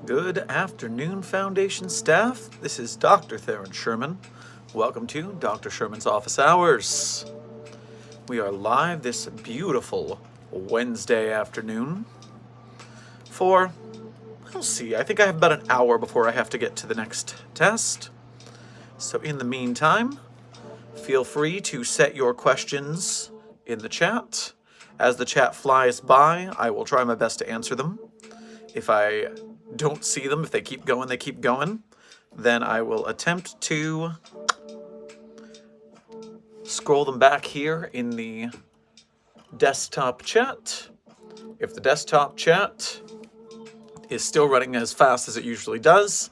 Good afternoon, Foundation staff. This is Dr. Theron Sherman. Welcome to Dr. Sherman's Office Hours. We are live this beautiful Wednesday afternoon for, we'll see, I think I have about an hour before I have to get to the next test. So in the meantime, feel free to set your questions in the chat. As the chat flies by, I will try my best to answer them. If I don't see them, if they keep going, then I will attempt to scroll them back here in the desktop chat. If the desktop chat is still running as fast as it usually does,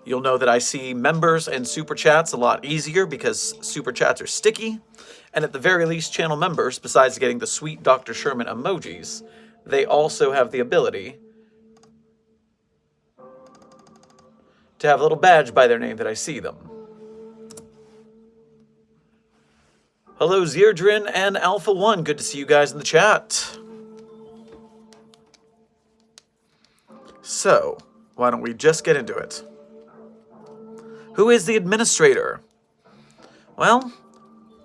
you'll know that I see members and super chats a lot easier because super chats are sticky. And at the very least, channel members, besides getting the sweet Dr. Sherman emojis, they also have the ability to have a little badge by their name that I see them. Hello, Zeirdrin and Alpha One. Good to see you guys in the chat. So, why don't we just get into it? Who is the administrator? Well,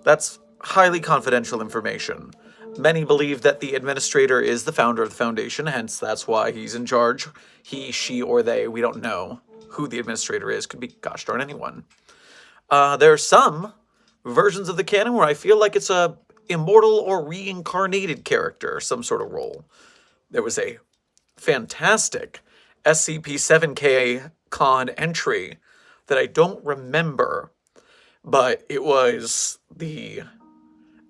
that's highly confidential information. Many believe that the administrator is the founder of the Foundation, hence that's why he's in charge. He, she, or they, we don't know who the administrator is. Could be gosh darn anyone. There are some versions of the canon where I feel like it's a immortal or reincarnated character, some sort of role. There was a fantastic SCP-7K con entry that I don't remember, but it was the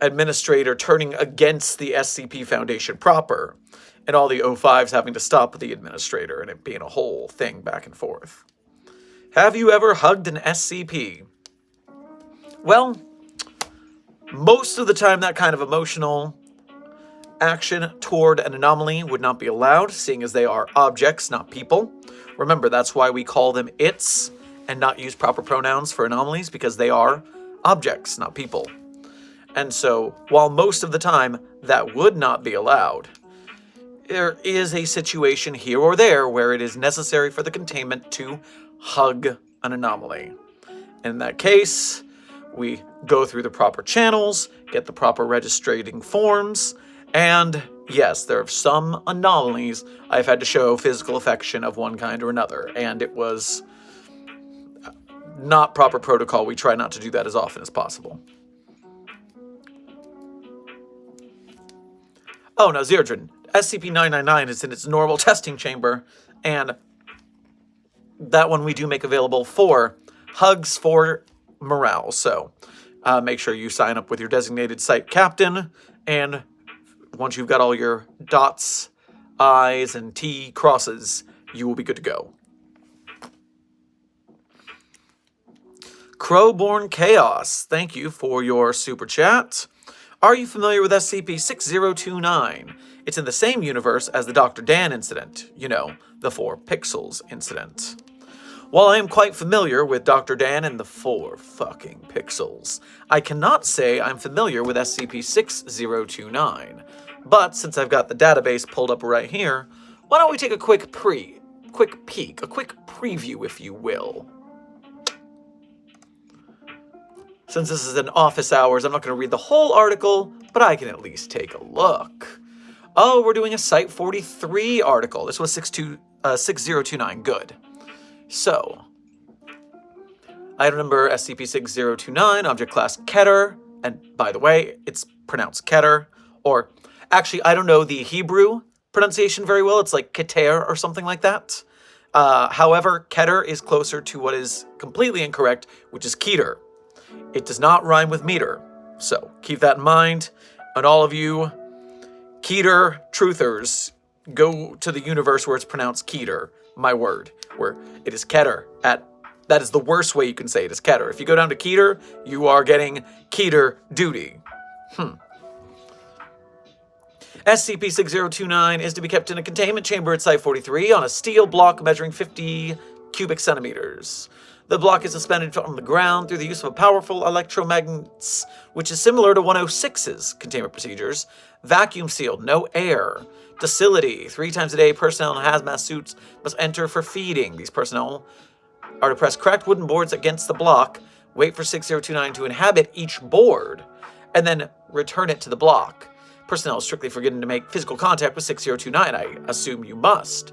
administrator turning against the SCP Foundation proper, and all the O5s having to stop the administrator, and it being a whole thing back and forth. Have you ever hugged an SCP? Well, most of the time that kind of emotional action toward an anomaly would not be allowed, seeing as they are objects, not people. Remember, that's why we call them its and not use proper pronouns for anomalies, because they are objects, not people. And so, while most of the time that would not be allowed, there is a situation here or there where it is necessary for the containment to hug an anomaly. In that case, we go through the proper channels, get the proper registrating forms, and yes, there are some anomalies I've had to show physical affection of one kind or another, and it was not proper protocol. We try not to do that as often as possible. Oh no, Zeirdrin, SCP-999 is in its normal testing chamber, and that one we do make available for hugs for morale. So make sure you sign up with your designated site captain, and once you've got all your dots, I's, and T crosses, you will be good to go. Crowborn Chaos, thank you for your super chat. Are you familiar with SCP-049? It's in the same universe as the Dr. Dan incident. You know, the 4 pixels incident. While I am quite familiar with Dr. Dan and the 4 fucking pixels, I cannot say I'm familiar with SCP-6029. But since I've got the database pulled up right here, why don't we take a quick peek, a quick preview, if you will. Since this is an office hours, I'm not going to read the whole article, but I can at least take a look. Oh, we're doing a Site 43 article. This was 6029. Good. So, item number SCP-6029, object class Keter, and by the way, it's pronounced Keter, or actually, I don't know the Hebrew pronunciation very well. It's like Keter or something like that. However, Keter is closer to what is completely incorrect, which is Keter. It does not rhyme with meter, so keep that in mind. And all of you Keter truthers, go to the universe where it's pronounced Keter, my word, where it is Keter. That is the worst way you can say it, is Keter. If you go down to Keter, you are getting Keter duty. SCP-6029 is to be kept in a containment chamber at Site 43 on a steel block measuring 50 cubic centimeters. The block is suspended from the ground through the use of a powerful electromagnets, which is similar to 106's containment procedures. Vacuum sealed, no air. Docility. 3 times a day, personnel in hazmat suits must enter for feeding. These personnel are to press cracked wooden boards against the block, wait for 6029 to inhabit each board, and then return it to the block. Personnel is strictly forbidden to make physical contact with 6029. I assume you must.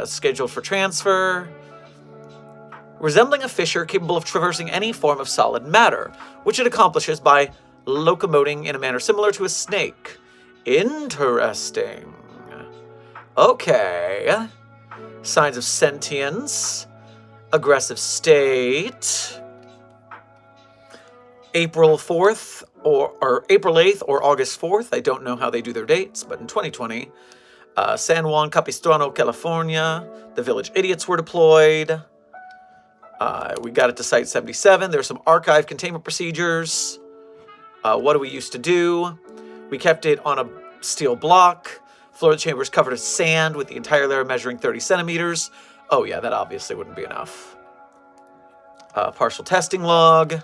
Scheduled for transfer. Resembling a fissure capable of traversing any form of solid matter, which it accomplishes by locomoting in a manner similar to a snake. Interesting. Okay. Signs of sentience. Aggressive state. April 4th or April 8th or August 4th. I don't know how they do their dates, but in 2020, San Juan Capistrano, California, the Village Idiots were deployed. We got it to Site 77. There's some archive containment procedures. What do we used to do? We kept it on a steel block. Floor of the chamber is covered in sand with the entire layer measuring 30 centimeters. Oh yeah, that obviously wouldn't be enough. Partial testing log.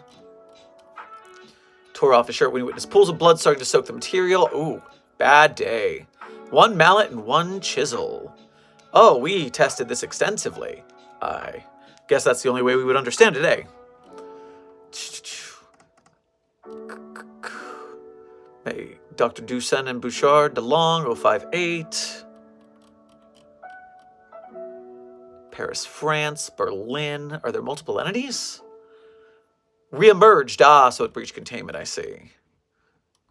Tore off his shirt when he witnessed pools of blood starting to soak the material. Ooh, bad day. 1 mallet and 1 chisel. Oh, we tested this extensively. I guess that's the only way we would understand today. Hey, Dr. Dusen and Bouchard, DeLong, 058. Paris, France, Berlin. Are there multiple entities? Reemerged. Ah, so it breached containment, I see.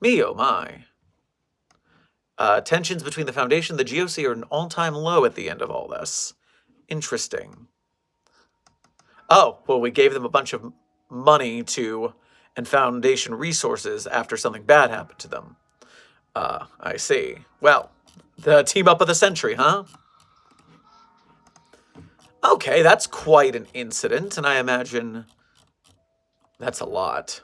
Me, oh my. Tensions between the Foundation and the GOC are an all-time low at the end of all this. Interesting. Oh, well, we gave them a bunch of money and Foundation resources after something bad happened to them. I see. Well, the team up of the century, huh? Okay, that's quite an incident, and I imagine that's a lot.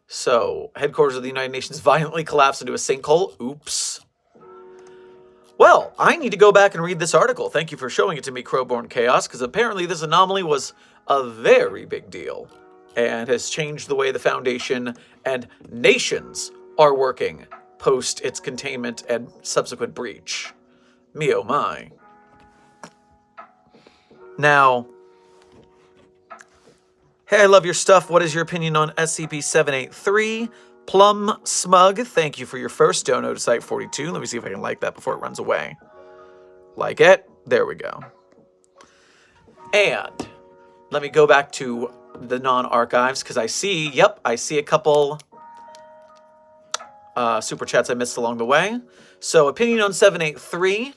So, headquarters of the United Nations violently collapsed into a sinkhole. Oops. Well, I need to go back and read this article. Thank you for showing it to me, Crowborn Chaos, because apparently this anomaly was a very big deal and has changed the way the Foundation and nations are working post its containment and subsequent breach. Me oh my. Now, hey, I love your stuff. What is your opinion on SCP-783? Plum Smug, thank you for your first dono to Site 42. Let me see if I can like that before it runs away. Like it. There we go. And let me go back to the non-archives because I see a couple super chats I missed along the way. So, opinion on 783.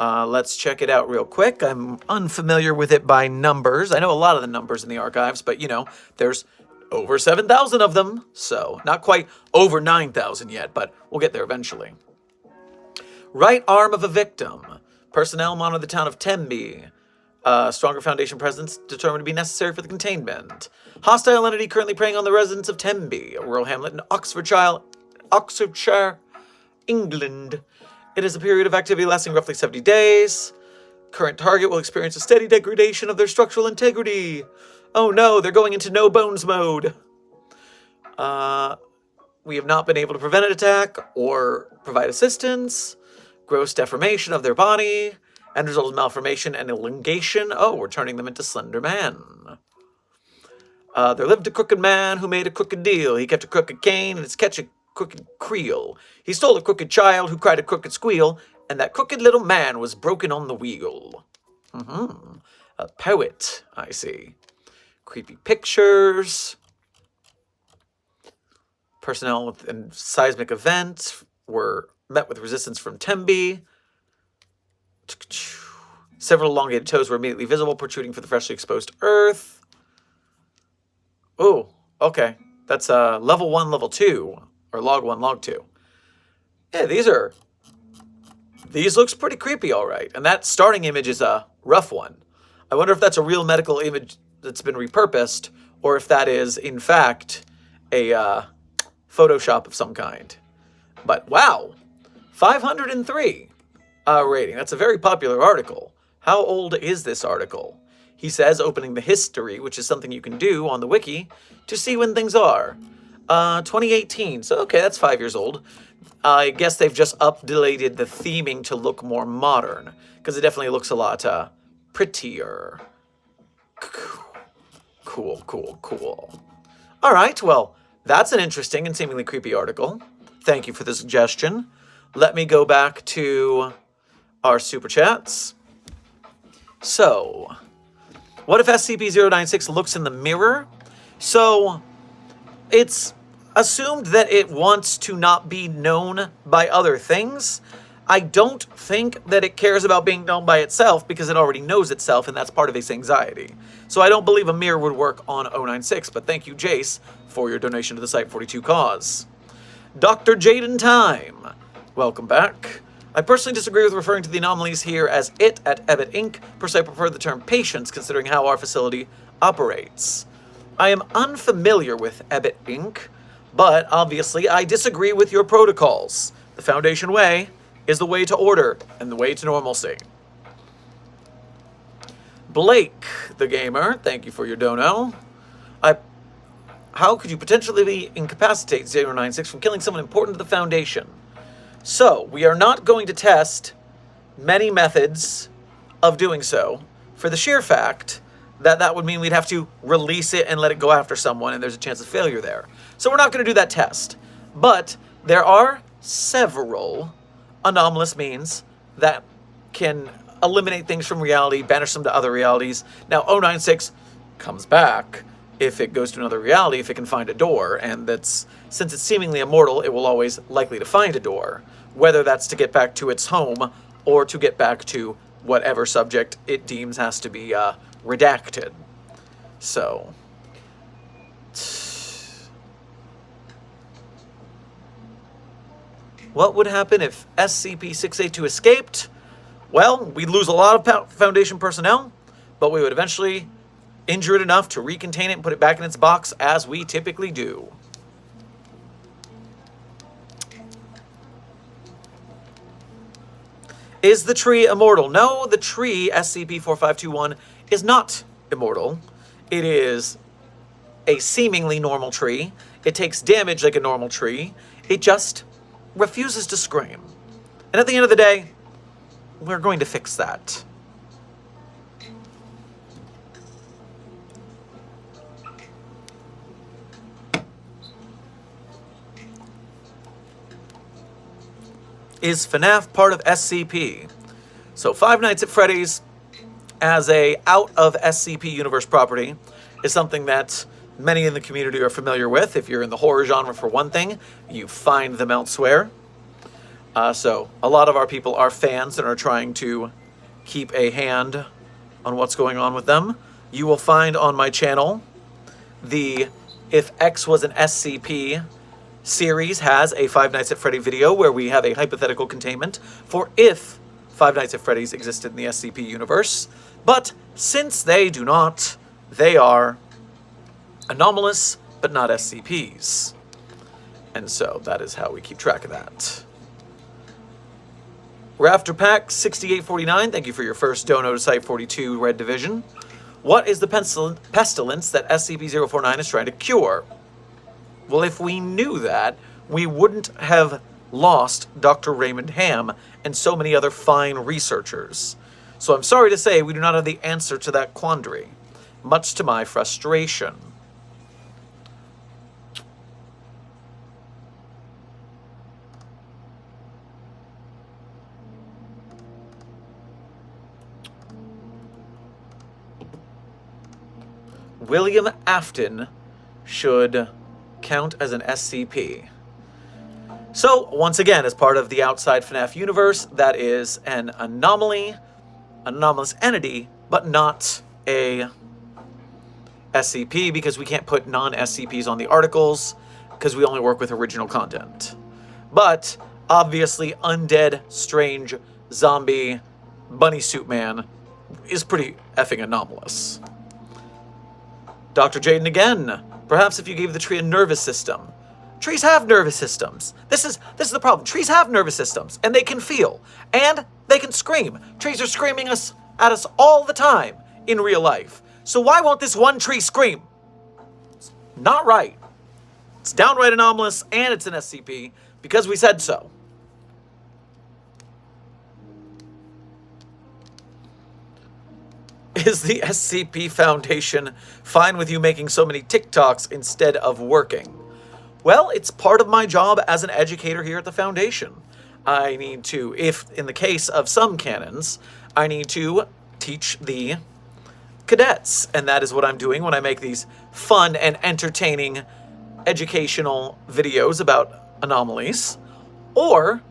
Let's check it out real quick. I'm unfamiliar with it by numbers. I know a lot of the numbers in the archives, but, there's over 7,000 of them. So, not quite over 9,000 yet, but we'll get there eventually. Right arm of a victim. Personnel monitor the town of Tembe. Stronger Foundation presence determined to be necessary for the containment. Hostile entity currently preying on the residents of Tembe, a rural hamlet in Oxfordshire, England. It is a period of activity lasting roughly 70 days. Current target will experience a steady degradation of their structural integrity. Oh no, they're going into no bones mode. We have not been able to prevent an attack or provide assistance. Gross deformation of their body. End result is malformation and elongation. Oh, we're turning them into Slender Man. There lived a crooked man who made a crooked deal. He kept a crooked cane and his catch a crooked creel. He stole a crooked child who cried a crooked squeal, and that crooked little man was broken on the wheel. A poet, I see. Creepy pictures. Personnel within seismic event were met with resistance from Tembe. Several elongated toes were immediately visible, protruding from the freshly exposed earth. Oh, okay. That's level 1, level 2. Or log 1, log 2. Yeah, these looks pretty creepy, all right. And that starting image is a rough one. I wonder if that's a real medical image that's been repurposed, or if that is, in fact, a Photoshop of some kind. But wow, 503 rating. That's a very popular article. How old is this article? He says, opening the history, which is something you can do on the wiki to see when things are. 2018, so okay, that's 5 years old. I guess they've just updated the theming to look more modern, because it definitely looks a lot prettier. Cool, cool, cool. All right, well, that's an interesting and seemingly creepy article. Thank you for the suggestion. Let me go back to our super chats. So, what if SCP-096 looks in the mirror? So, it's assumed that it wants to not be known by other things. I don't think that it cares about being known by itself because it already knows itself, and that's part of its anxiety. So I don't believe a mirror would work on 096, but thank you, Jace, for your donation to the Site42 cause. Dr. Jaden Time, welcome back. I personally disagree with referring to the anomalies here as it at Ebbet Inc. Per se, I prefer the term patients, considering how our facility operates. I am unfamiliar with Ebbet Inc., but obviously I disagree with your protocols. The Foundation way is the way to order and the way to normalcy. Blake, the gamer, thank you for your dono. How could you potentially incapacitate 096 from killing someone important to the Foundation? So, we are not going to test many methods of doing so, for the sheer fact that that would mean we'd have to release it and let it go after someone, and there's a chance of failure there. So we're not going to do that test. But there are several anomalous means that can eliminate things from reality, banish them to other realities. Now, 096 comes back if it goes to another reality, if it can find a door, and that's, since it's seemingly immortal, it will always likely to find a door, whether that's to get back to its home or to get back to whatever subject it deems has to be redacted. So, what would happen if SCP-682 escaped? Well, we'd lose a lot of Foundation personnel, but we would eventually injure it enough to recontain it and put it back in its box, as we typically do. Is the tree immortal? No, the tree, SCP-4521, is not immortal. It is a seemingly normal tree. It takes damage like a normal tree. It just refuses to scream. And at the end of the day, we're going to fix that. Is FNAF part of SCP? So Five Nights at Freddy's, as a out-of-SCP universe property, is something that many in the community are familiar with. If you're in the horror genre, for one thing, you find them elsewhere. So a lot of our people are fans and are trying to keep a hand on what's going on with them. You will find on my channel the If X Was an SCP series has a Five Nights at Freddy video where we have a hypothetical containment for if Five Nights at Freddy's existed in the SCP universe. But since they do not, they are anomalous, but not SCPs. And so that is how we keep track of that. Rafter Pack 6849, thank you for your first dono to Site 42 Red Division. What is the pestilence that SCP-049 is trying to cure? Well, if we knew that, we wouldn't have lost Dr. Raymond Ham and so many other fine researchers. So I'm sorry to say we do not have the answer to that quandary, much to my frustration. William Afton should count as an SCP. So, once again, as part of the outside FNAF universe, that is an anomaly, anomalous entity, but not a SCP, because we can't put non-SCPs on the articles, because we only work with original content. But, obviously, undead, strange, zombie, bunny suit man is pretty effing anomalous. Dr. Jaden again. Perhaps if you gave the tree a nervous system. Trees have nervous systems. This is the problem. Trees have nervous systems, and they can feel, and they can scream. Trees are screaming at us all the time in real life. So why won't this one tree scream? It's not right. It's downright anomalous, and it's an SCP, because we said so. Is the SCP Foundation fine with you making so many TikToks instead of working? Well, it's part of my job as an educator here at the Foundation. I need to, if in the case of some canons, I need to teach the cadets. And that is what I'm doing when I make these fun and entertaining educational videos about anomalies. Or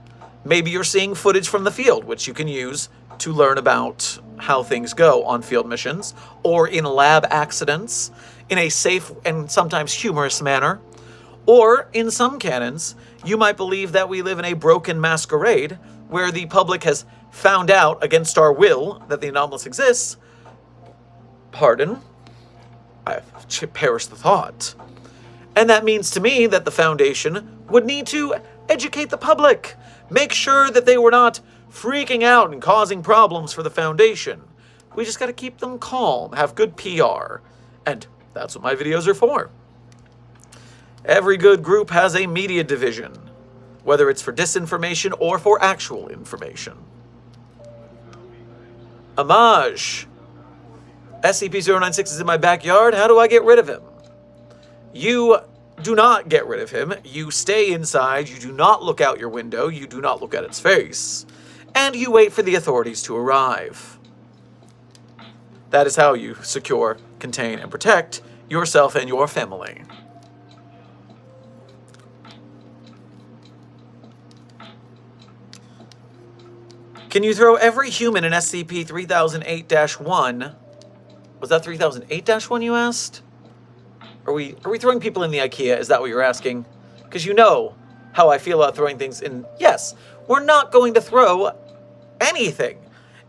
maybe you're seeing footage from the field, which you can use to learn about how things go on field missions or in lab accidents in a safe and sometimes humorous manner. Or in some canons, you might believe that we live in a broken masquerade where the public has found out against our will that the anomalous exists. Pardon? I've perished the thought. And that means to me that the Foundation would need to educate the public, make sure that they were not freaking out and causing problems for the Foundation. We just got to keep them calm, have good PR. And that's what my videos are for. Every good group has a media division, whether it's for disinformation or for actual information. Homage. SCP-096 is in my backyard. How do I get rid of him? You do not get rid of him. You stay inside. You do not look out your window. You do not look at its face. And you wait for the authorities to arrive. That is how you secure, contain, and protect yourself and your family. Can you throw every human in SCP-3008-1? Was that 3008-1 you asked? Are we throwing people in the Ikea? Is that what you're asking? Because you know how I feel about throwing things in. Yes, we're not going to throw anything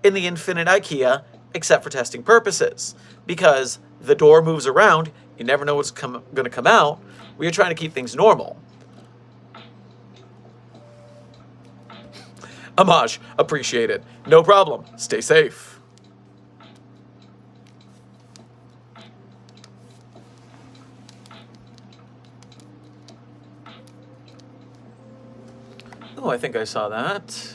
in the infinite Ikea except for testing purposes. Because the door moves around, you never know what's going to come out. We are trying to keep things normal. Homage, appreciate it. No problem. Stay safe. Oh, I think I saw that.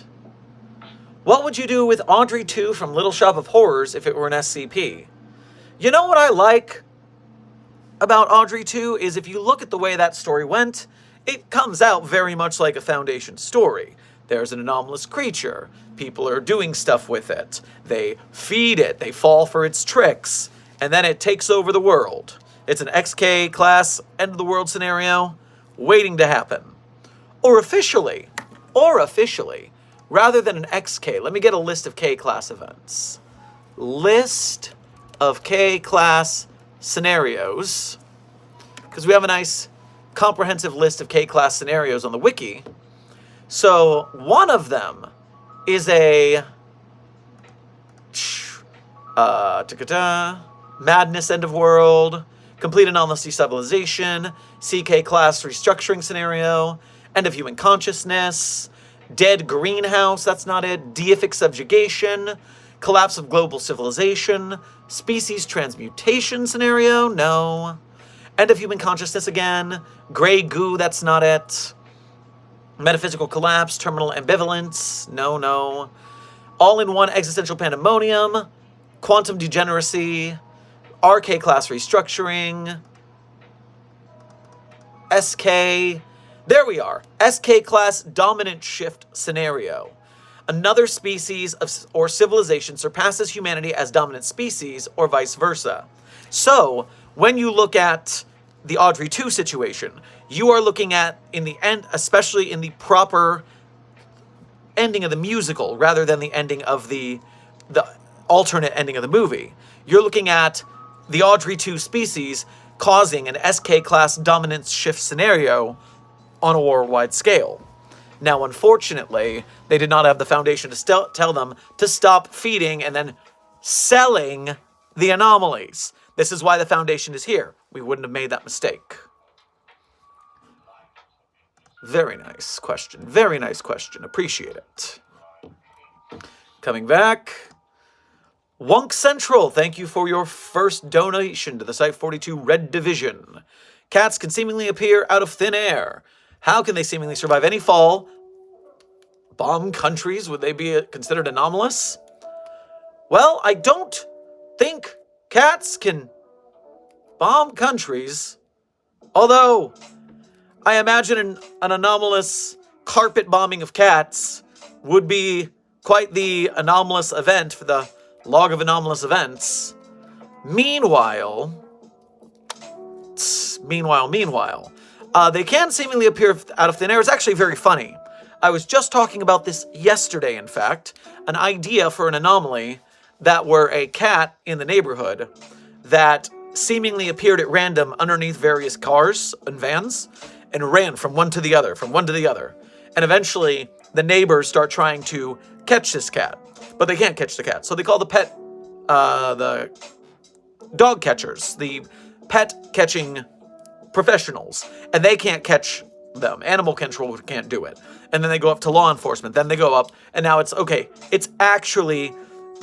What would you do with Audrey 2 from Little Shop of Horrors if it were an SCP? You know what I like about Audrey 2 is if you look at the way that story went, it comes out very much like a Foundation story. There's an anomalous creature. People are doing stuff with it. They feed it. They fall for its tricks. And then it takes over the world. It's an XK class end of the world scenario waiting to happen. Or officially, rather than an XK, let me get a list of K-class events. List of K-class scenarios. Because we have a nice comprehensive list of K-class scenarios on the wiki. So one of them is a Madness End of World, Complete Anomalous Destabilization, CK Class Restructuring Scenario, End of Human Consciousness, Dead Greenhouse, that's not it, Deific Subjugation, Collapse of Global Civilization, Species Transmutation Scenario, no. End of Human Consciousness again, Grey Goo, that's not it. Metaphysical Collapse, Terminal Ambivalence, no. All-in-One Existential Pandemonium, Quantum Degeneracy, RK Class Restructuring, SK, there we are, SK Class Dominant Shift Scenario. Another species or civilization surpasses humanity as dominant species, or vice versa. So, when you look at the Audrey 2 situation, you are looking at, in the end, especially in the proper ending of the musical, rather than the ending of the alternate ending of the movie. You're looking at the Audrey 2 species causing an SK class dominance shift scenario on a worldwide scale. Now, unfortunately, they did not have the Foundation to tell them to stop feeding and then selling the anomalies. This is why the Foundation is here. We wouldn't have made that mistake. Very nice question. Very nice question. Appreciate it. Coming back. Wunk Central, thank you for your first donation to the Site 42 Red Division. Cats can seemingly appear out of thin air. How can they seemingly survive any fall? Bomb countries, would they be considered anomalous? Well, I don't think cats can bomb countries. Although, I imagine an anomalous carpet bombing of cats would be quite the anomalous event for the log of anomalous events. Meanwhile, they can seemingly appear out of thin air. It's actually very funny. I was just talking about this yesterday, in fact. An idea for an anomaly that were a cat in the neighborhood that seemingly appeared at random underneath various cars and vans and ran from one to the other, And eventually, the neighbors start trying to catch this cat, but they can't catch the cat. So they call the dog catchers, the pet catching professionals, and they can't catch them. Animal control can't do it. And then they go up to law enforcement. Then they go up, and now it's actually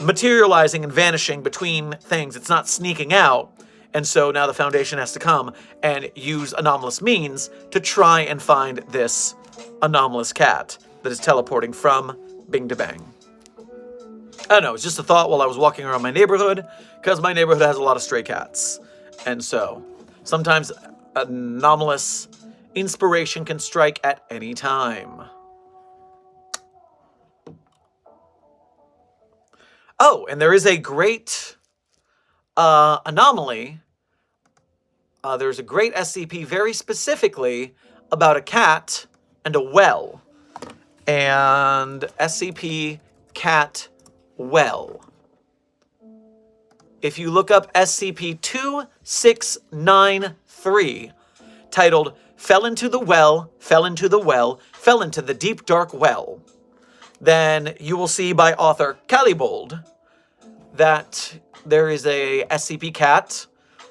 materializing and vanishing between things. It's not sneaking out. And so now the Foundation has to come and use anomalous means to try and find this anomalous cat that is teleporting from Bing to Bang. I don't know, it's just a thought while I was walking around my neighborhood, because my neighborhood has a lot of stray cats. And so sometimes anomalous inspiration can strike at any time. Oh, and there is a great anomaly. There's a great SCP very specifically about a cat and a well. And SCP Cat Well. If you look up SCP-2693, titled Fell into the Well, Fell into the Well, Fell into the Deep Dark Well, then you will see by author Calibold that there is a SCP cat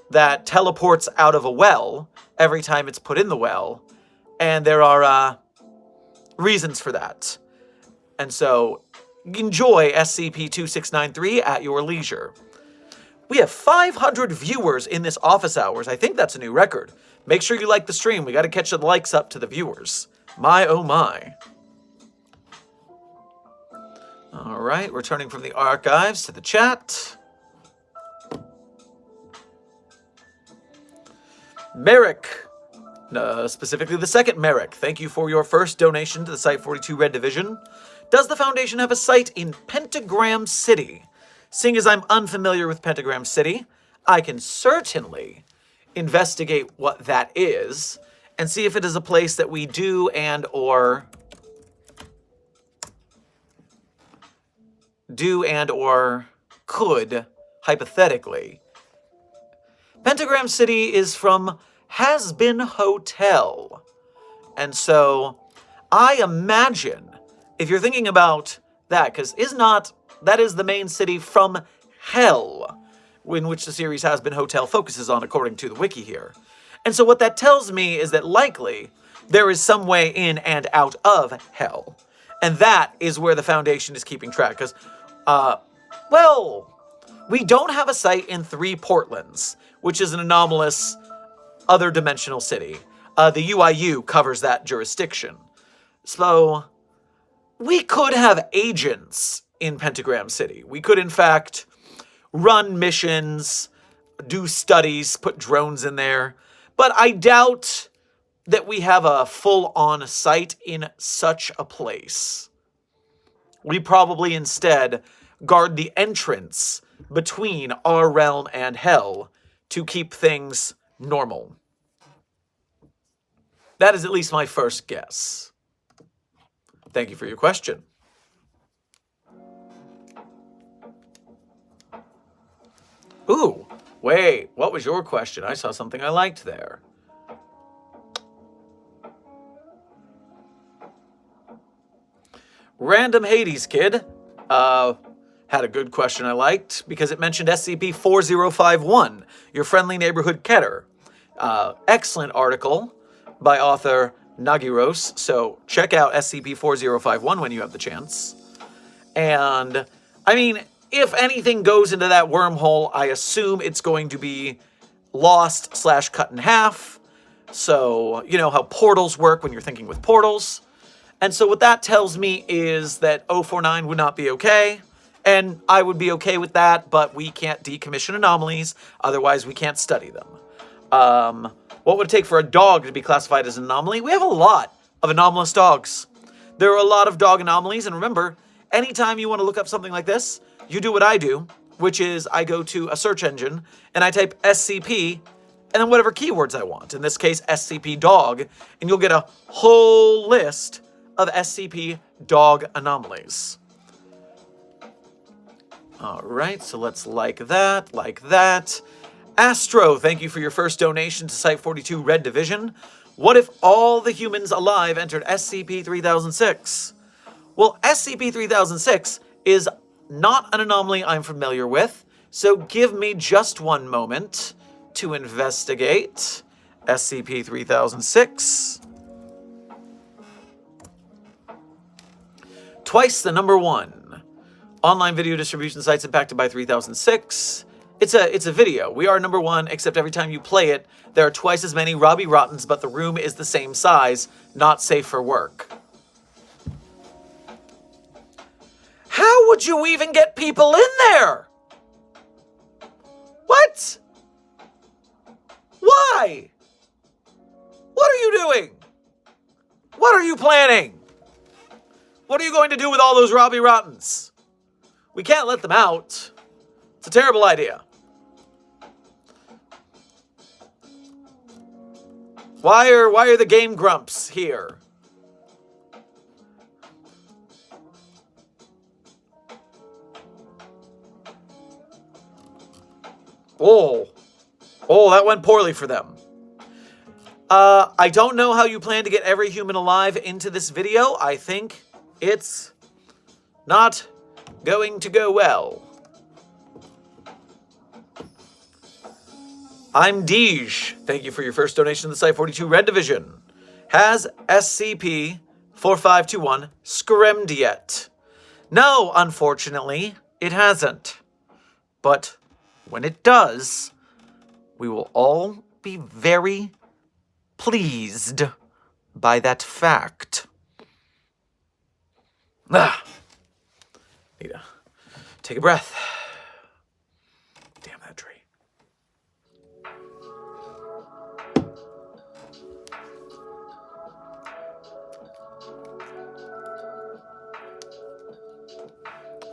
that teleports out of a well every time it's put in the well, and there are reasons for that. And so, enjoy SCP-2693 at your leisure. We have 500 viewers in this office hours. I think that's a new record. Make sure you like the stream. We got to catch the likes up to the viewers. My, oh my. All right, returning from the archives to the chat. Merrick, specifically the second Merrick, thank you for your first donation to the Site-42 Red Division. Does the Foundation have a site in Pentagram City? Seeing as I'm unfamiliar with Pentagram City, I can certainly investigate what that is and see if it is a place that we do and or could, hypothetically. Pentagram City is from Has Been Hotel. And so I imagine, if you're thinking about that, because that is the main city from Hell, in which the series Has Been Hotel focuses on, according to the wiki here. And so what that tells me is that likely there is some way in and out of Hell. And that is where the Foundation is keeping track. Because, we don't have a site in 3 Portlands, which is an anomalous other dimensional city. The UIU covers that jurisdiction. So, we could have agents in Pentagram City. We could, in fact, run missions, do studies, put drones in there. But I doubt that we have a full-on site in such a place. We probably instead guard the entrance between our realm and Hell to keep things normal. That is at least my first guess. Thank you for your question. Ooh, wait, what was your question? I saw something I liked there. Random Hades Kid had a good question I liked because it mentioned SCP-4051, your friendly neighborhood keter. Excellent article by author Nagiros, so check out SCP-4051 when you have the chance. And, I mean, if anything goes into that wormhole, I assume it's going to be lost / cut in half. So, you know how portals work when you're thinking with portals. And so what that tells me is that 049 would not be okay. And I would be okay with that, but we can't decommission anomalies. Otherwise, we can't study them. What would it take for a dog to be classified as an anomaly? We have a lot of anomalous dogs. There are a lot of dog anomalies. And remember, anytime you want to look up something like this, you do what I do, which is I go to a search engine and I type SCP and then whatever keywords I want. In this case, SCP dog, and you'll get a whole list of SCP dog anomalies. All right, so let's like that. Astro, thank you for your first donation to Site-42 Red Division. What if all the humans alive entered SCP-3006? Well, SCP-3006 is not an anomaly I'm familiar with, so give me just one moment to investigate SCP-3006. Twice the number one. Online video distribution sites impacted by 3006. It's a video. We are number one, except every time you play it, there are twice as many Robbie Rottens, but the room is the same size. Not safe for work. How would you even get people in there? What? Why? What are you doing? What are you planning? What are you going to do with all those Robbie Rottens? We can't let them out. It's a terrible idea. Why are the Game Grumps here? Oh, that went poorly for them. I don't know how you plan to get every human alive into this video. I think it's not going to go well. I'm Deej. Thank you for your first donation to the Site-42 Red Division. Has SCP-4521 scrimmed yet? No, unfortunately, it hasn't. But when it does, we will all be very pleased by that fact. Need to take a breath. Damn that tree.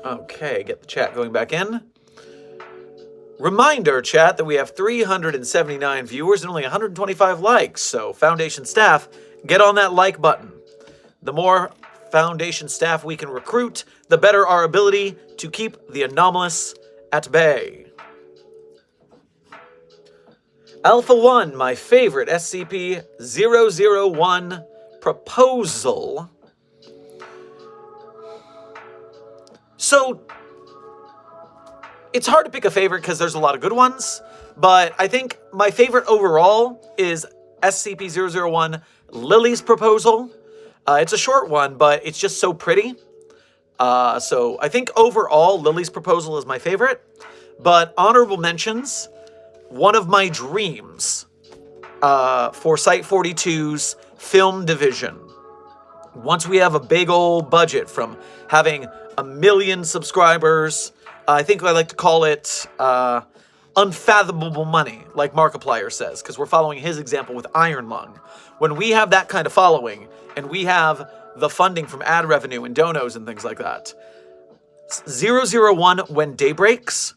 Okay, get the chat going back in. Reminder, chat, that we have 379 viewers and only 125 likes, so Foundation staff, get on that like button. The more Foundation staff we can recruit, the better our ability to keep the anomalous at bay. Alpha 1, my favorite SCP-001 proposal. So, it's hard to pick a favorite because there's a lot of good ones, but I think my favorite overall is SCP-001 Lily's proposal. It's a short one, but it's just so pretty. So I think overall Lily's proposal is my favorite, but honorable mentions, one of my dreams for Site-42's film division. Once we have a big old budget from having 1 million subscribers, I think I like to call it unfathomable money, like Markiplier says, because we're following his example with Iron Lung. When we have that kind of following, and we have the funding from ad revenue and donos and things like that, 001 When Day Breaks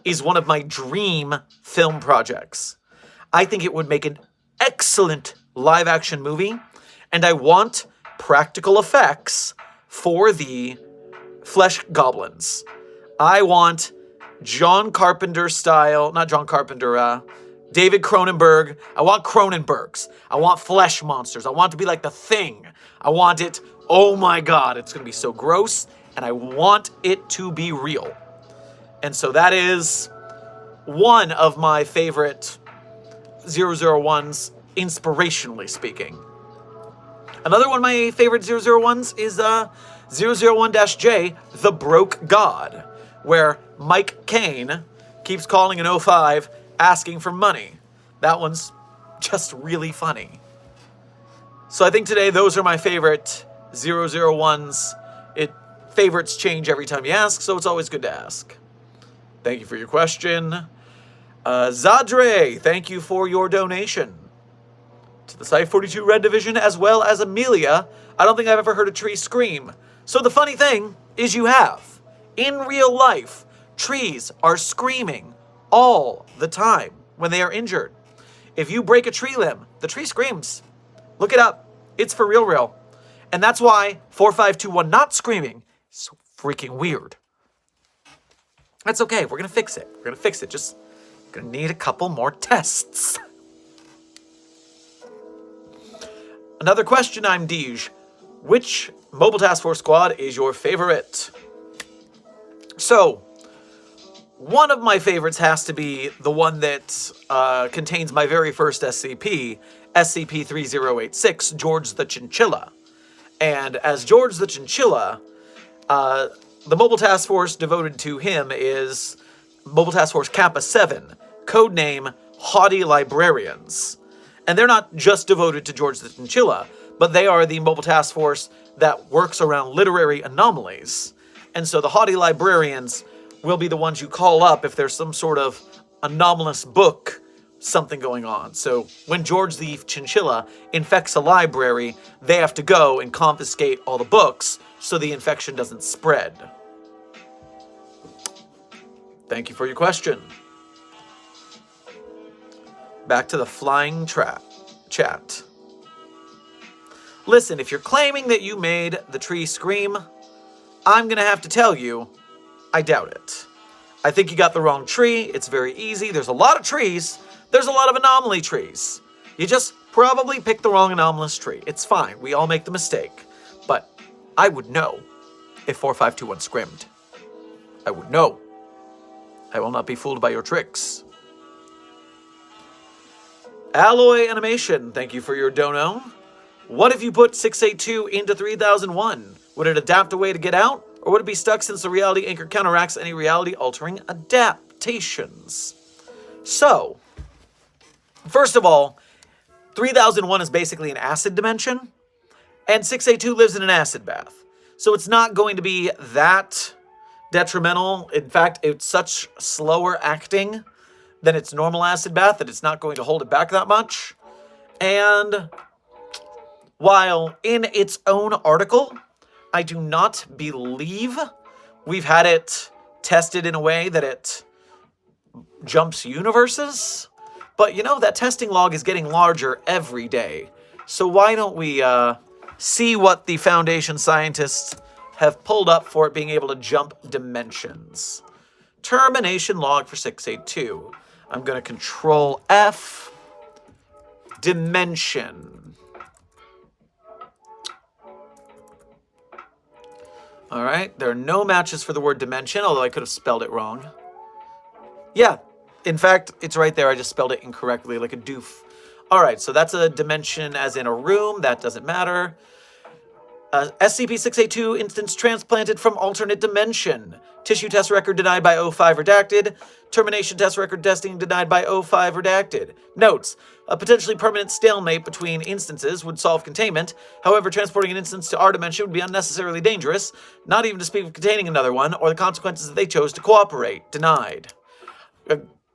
is one of my dream film projects. I think it would make an excellent live-action movie, and I want practical effects for the flesh goblins. I want John Carpenter style, not John Carpenter, David Cronenberg. I want Cronenbergs. I want flesh monsters. I want it to be like The Thing. I want it, oh my god, it's going to be so gross, and I want it to be real. And so that is one of my favorite 001s, inspirationally speaking. Another one of my favorite 001s is 001-J, The Broke God, where Mike Caine keeps calling an 05 asking for money. That one's just really funny. So I think today those are my favorite 001s. Favorites change every time you ask, so it's always good to ask. Thank you for your question. Zadre, thank you for your donation to the Site 42 Red Division, as well as Amelia. I don't think I've ever heard a tree scream. So the funny thing is you have. In real life, trees are screaming all the time when they are injured. If you break a tree limb, the tree screams. Look it up. It's for real. And that's why 4521 not screaming is so freaking weird. That's okay. We're going to fix it. Just going to need a couple more tests. Another question, I'm Deej. Which Mobile Task Force squad is your favorite? So, one of my favorites has to be the one that contains my very first SCP, SCP-3086, George the Chinchilla. And as George the Chinchilla, the Mobile Task Force devoted to him is Mobile Task Force Kappa 7, codename Haughty Librarians. And they're not just devoted to George the Chinchilla, but they are the Mobile Task Force that works around literary anomalies. And so the Haughty Librarians will be the ones you call up if there's some sort of anomalous book, something going on. So when George the Chinchilla infects a library, they have to go and confiscate all the books so the infection doesn't spread. Thank you for your question. Back to the flying chat. Listen, if you're claiming that you made the tree scream, I'm going to have to tell you, I doubt it. I think you got the wrong tree. It's very easy. There's a lot of trees. There's a lot of anomaly trees. You just probably picked the wrong anomalous tree. It's fine. We all make the mistake. But I would know if 4521 screamed. I would know. I will not be fooled by your tricks. Alloy Animation, thank you for your dono. What if you put 682 into 3001? Would it adapt a way to get out? Or would it be stuck since the reality anchor counteracts any reality-altering adaptations? So, first of all, 3001 is basically an acid dimension, and 682 lives in an acid bath. So it's not going to be that detrimental. In fact, it's such slower acting than its normal acid bath that it's not going to hold it back that much. And while in its own article, I do not believe we've had it tested in a way that it jumps universes. But you know, that testing log is getting larger every day. So why don't we see what the Foundation scientists have pulled up for it being able to jump dimensions. Termination log for 682. I'm going to Control F. Dimension. All right, there are no matches for the word dimension, although I could have spelled it wrong. Yeah, in fact, it's right there. I just spelled it incorrectly, like a doof. All right, so that's a dimension as in a room. That doesn't matter. SCP-682 instance transplanted from alternate dimension. Tissue test record denied by O5 redacted. Termination test record testing denied by O5 redacted. Notes. A potentially permanent stalemate between instances would solve containment. However, transporting an instance to our dimension would be unnecessarily dangerous, not even to speak of containing another one, or the consequences if they chose to cooperate. Denied.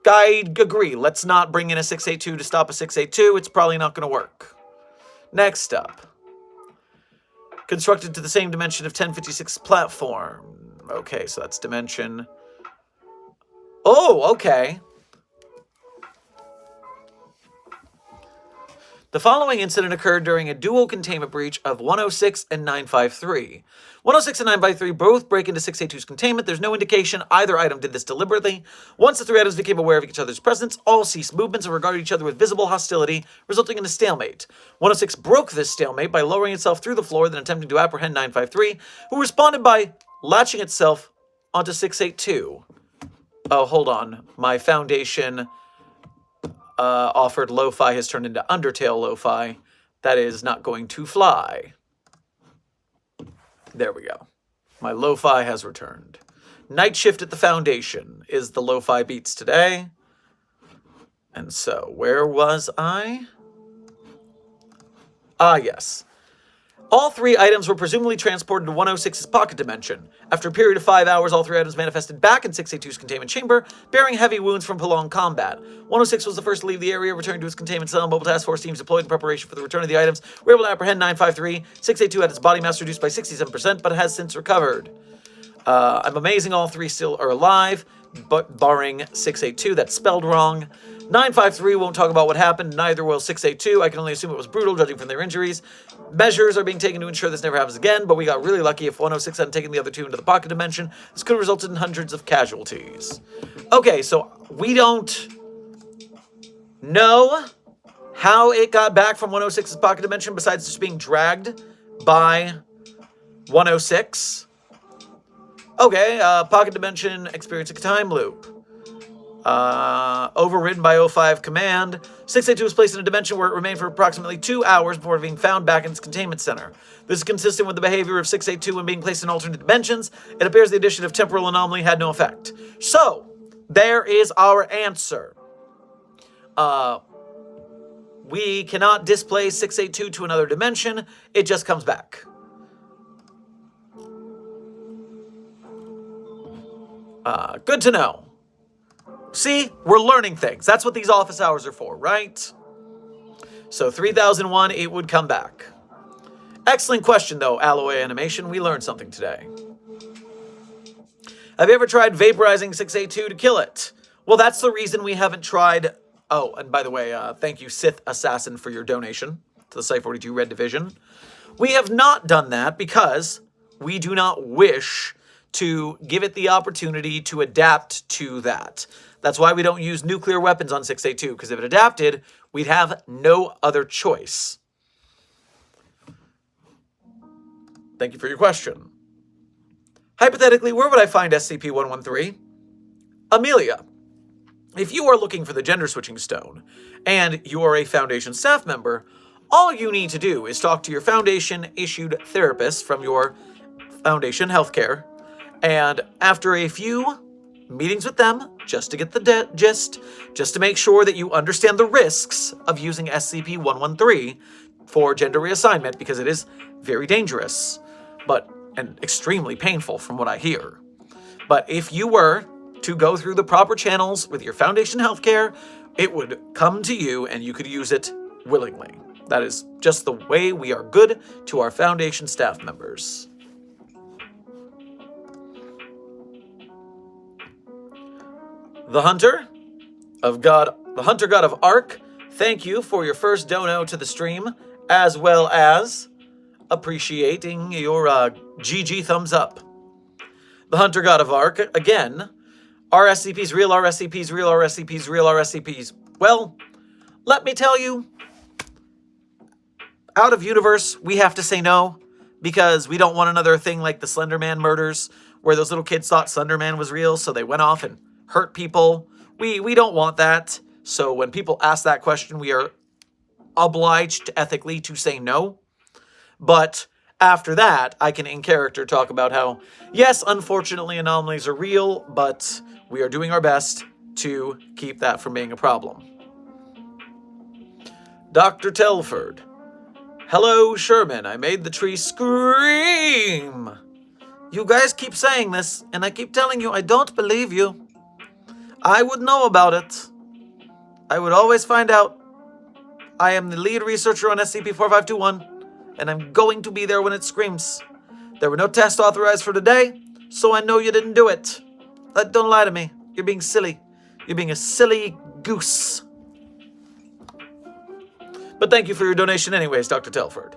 I agree. Let's not bring in a 682 to stop a 682. It's probably not going to work. Next up. Constructed to the same dimension of 1056 platform. Okay, so that's dimension. Oh, okay. The following incident occurred during a dual containment breach of 106 and 953. 106 and 953 both break into 682's containment. There's no indication either item did this deliberately. Once the three items became aware of each other's presence, all ceased movements and regarded each other with visible hostility, resulting in a stalemate. 106 broke this stalemate by lowering itself through the floor, then attempting to apprehend 953, who responded by latching itself onto 682. Oh, hold on. My Foundation offered lo-fi has turned into Undertale lo-fi. That is not going to fly. There we go. My lo-fi has returned. Night Shift at the Foundation is the lo-fi beats today. And so, where was I? Ah, yes. All 3 items were presumably transported to 106's pocket dimension. After a period of 5 hours, all 3 items manifested back in 682's containment chamber, bearing heavy wounds from prolonged combat. 106 was the first to leave the area, returning to its containment cell. Mobile task force teams deployed in preparation for the return of the items were able to apprehend 953. 682 had its body mass reduced by 67%, but has since recovered. I'm amazing all 3 still are alive, but barring 682, that's spelled wrong. 953 won't talk about what happened, neither will 682. I can only assume it was brutal, judging from their injuries. Measures are being taken to ensure this never happens again, but we got really lucky. If 106 hadn't taken the other 2 into the pocket dimension, this could have resulted in hundreds of casualties. Okay, so we don't know how it got back from 106's pocket dimension besides just being dragged by 106. Okay, pocket dimension experiencing a time loop. Overridden by 05 command. 682 was placed in a dimension where it remained for approximately 2 hours before being found back in its containment center. This is consistent with the behavior of 682 when being placed in alternate dimensions. It appears the addition of temporal anomaly had no effect. So, there is our answer. We cannot displace 682 to another dimension. It just comes back. Good to know. See, we're learning things. That's what these office hours are for, right? So 3001, it would come back. Excellent question, though, Alloy Animation. We learned something today. Have you ever tried vaporizing 682 to kill it? Well, that's the reason we haven't tried... Oh, and by the way, thank you, Sith Assassin, for your donation to the Site 42 Red Division. We have not done that because we do not wish to give it the opportunity to adapt to that. That's why we don't use nuclear weapons on 682, because if it adapted, we'd have no other choice. Thank you for your question. Hypothetically, where would I find SCP-113? Amelia, if you are looking for the gender switching stone, and you are a Foundation staff member, all you need to do is talk to your Foundation-issued therapist from your Foundation healthcare, and after a few meetings with them, just to get the gist, just to make sure that you understand the risks of using SCP-113 for gender reassignment, because it is very dangerous, and extremely painful from what I hear. But if you were to go through the proper channels with your Foundation healthcare, it would come to you and you could use it willingly. That is just the way we are good to our Foundation staff members. The Hunter God of Ark, thank you for your first dono to the stream, as well as appreciating your GG thumbs up. The Hunter God of Ark, again, are SCPs real, are SCPs real, are SCPs real, are SCPs... Well, let me tell you, out of universe, we have to say no, because we don't want another thing like the Slender Man murders, where those little kids thought Slender Man was real, so they went off and hurt people. We don't want that. So when people ask that question, we are obliged ethically to say no. But after that, I can in character talk about how, yes, unfortunately anomalies are real, but we are doing our best to keep that from being a problem. Dr. Telford. Hello, Sherman. I made the tree scream. You guys keep saying this, and I keep telling you I don't believe you. I would know about it. I would always find out. I am the lead researcher on SCP-4521, and I'm going to be there when it screams. There were no tests authorized for today, so I know you didn't do it. Don't lie to me. You're being silly. You're being a silly goose. But thank you for your donation anyways, Dr. Telford.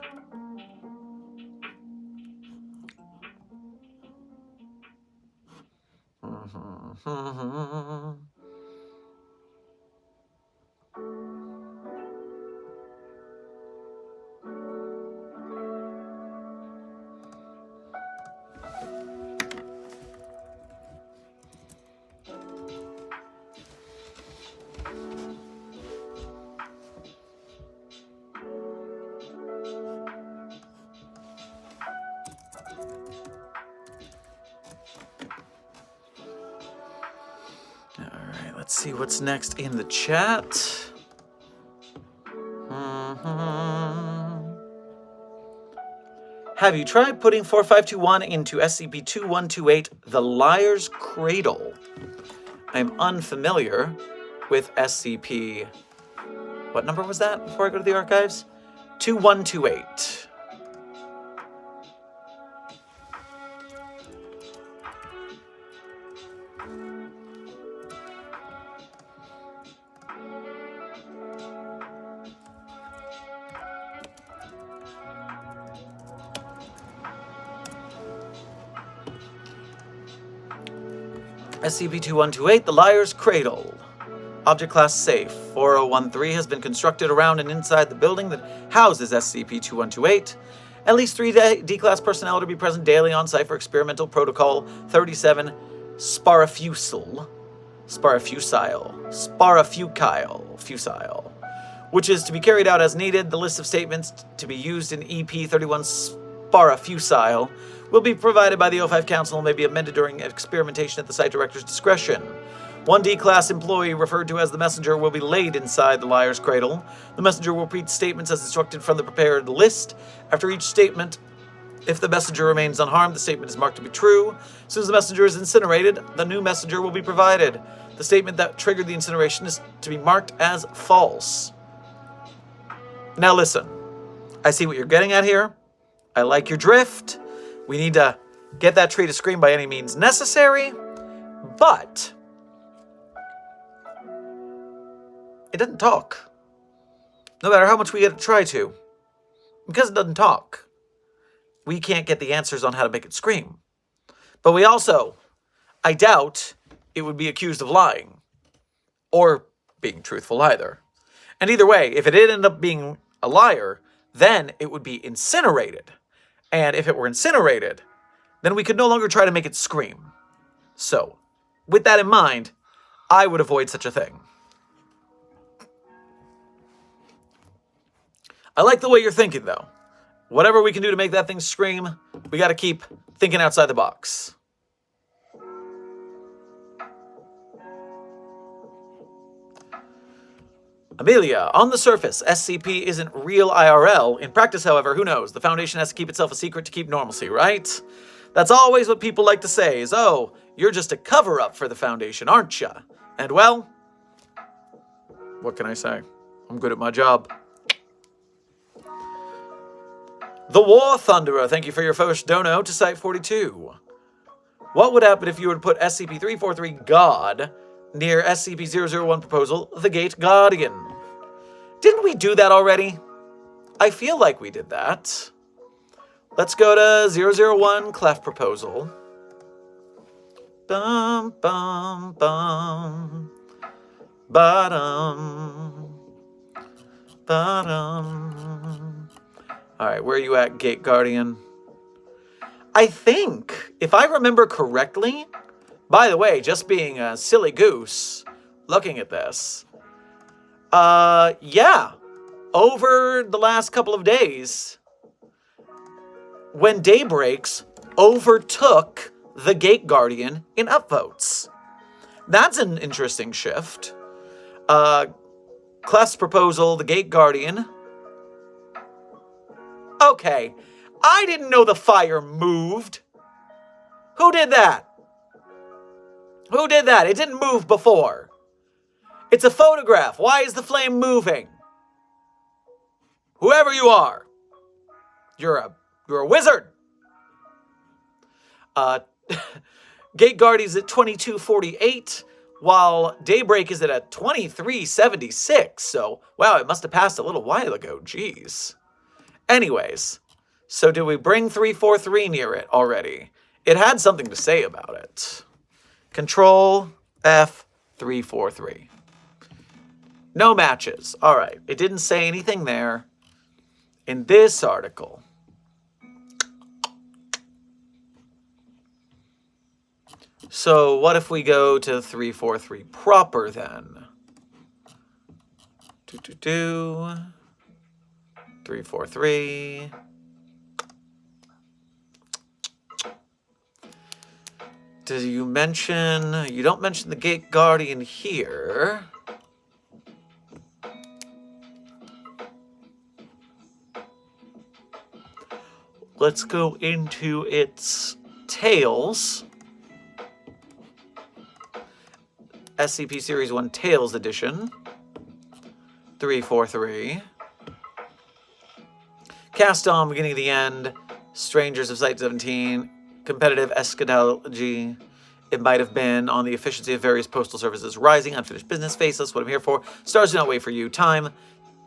Alright, let's see what's next in the chat. Have you tried putting 4521 into SCP-2128, the Liar's Cradle? I'm unfamiliar with SCP... What number was that before I go to the archives? 2128. SCP-2128, the Liar's Cradle. Object Class Safe. 4013 has been constructed around and inside the building that houses SCP-2128. At least 3 D-Class personnel to be present daily on site for Experimental Protocol 37 Sparafusile, which is to be carried out as needed. The list of statements to be used in EP-31 Sparafusile will be provided by the O5 Council and may be amended during experimentation at the site director's discretion. 1 D-Class employee, referred to as the Messenger, will be laid inside the Liar's Cradle. The Messenger will repeat statements as instructed from the prepared list. After each statement, if the Messenger remains unharmed, the statement is marked to be true. As soon as the Messenger is incinerated, the new Messenger will be provided. The statement that triggered the incineration is to be marked as false. Now listen, I see what you're getting at here. I like your drift. We need to get that tree to scream by any means necessary, but it doesn't talk. No matter how much we try to. Because it doesn't talk, we can't get the answers on how to make it scream. But we also, I doubt, it would be accused of lying. Or being truthful either. And either way, if it did end up being a liar, then it would be incinerated. And if it were incinerated, then we could no longer try to make it scream. So, with that in mind, I would avoid such a thing. I like the way you're thinking, though. Whatever we can do to make that thing scream, we gotta keep thinking outside the box. Amelia, on the surface, SCP isn't real IRL. In practice, however, who knows? The Foundation has to keep itself a secret to keep normalcy, right? That's always what people like to say is, oh, you're just a cover-up for the Foundation, aren't ya? And well, what can I say? I'm good at my job. The War Thunderer, thank you for your first dono to Site 42. What would happen if you were to put SCP-343 God near SCP-001 proposal, the Gate Guardian? Didn't we do that already? I feel like we did that. Let's go to 001 Clef proposal. Bum, bum, bum. Bottom. Bottom. Alright, where are you at, Gate Guardian? I think, if I remember correctly, by the way, just being a silly goose, looking at this, yeah, over the last couple of days, when day breaks, overtook the Gate Guardian in upvotes. That's an interesting shift. Clef's proposal, the Gate Guardian. Okay, I didn't know the fire moved. Who did that? Who did that? It didn't move before. It's a photograph. Why is the flame moving? Whoever you are, you're a wizard. Gate Guardian's at 2248, while Daybreak is at a 2376. So, wow, it must have passed a little while ago. Jeez. Anyways, so did we bring 343 near it already? It had something to say about it. Control F343. No matches. All right. It didn't say anything there in this article. So what if we go to 343 proper then? 343. Did you mention... You don't mention the Gate Guardian here. let's go into its Tales. SCP Series 1 Tales Edition. 343. Cast on beginning of the end. Strangers of Site 17. Competitive eschatology. It might have been on the efficiency of various postal services. Rising, unfinished business, faceless, what I'm here for. Stars do not wait for you. Time.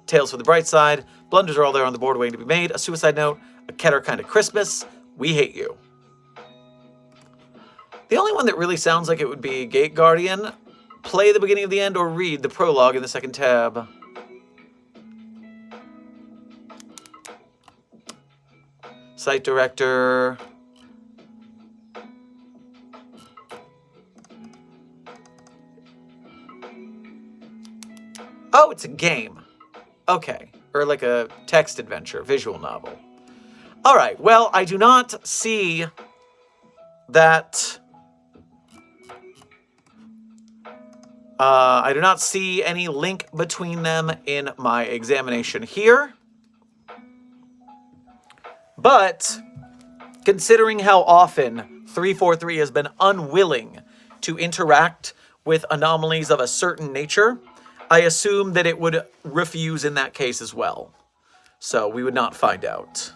Tales for the bright side. Blunders are all there on the board waiting to be made. A suicide note. A Keter kind of Christmas. We hate you. The only one that really sounds like it would be Gate Guardian. Play the beginning of the end or read the prologue in the second tab. Site director. Oh, it's a game. Okay. Or like a text adventure, visual novel. All right. Well, I do not see that. I do not see any link between them in my examination here. But considering how often 343 has been unwilling to interact with anomalies of a certain nature, I assume that it would refuse in that case as well. So we would not find out.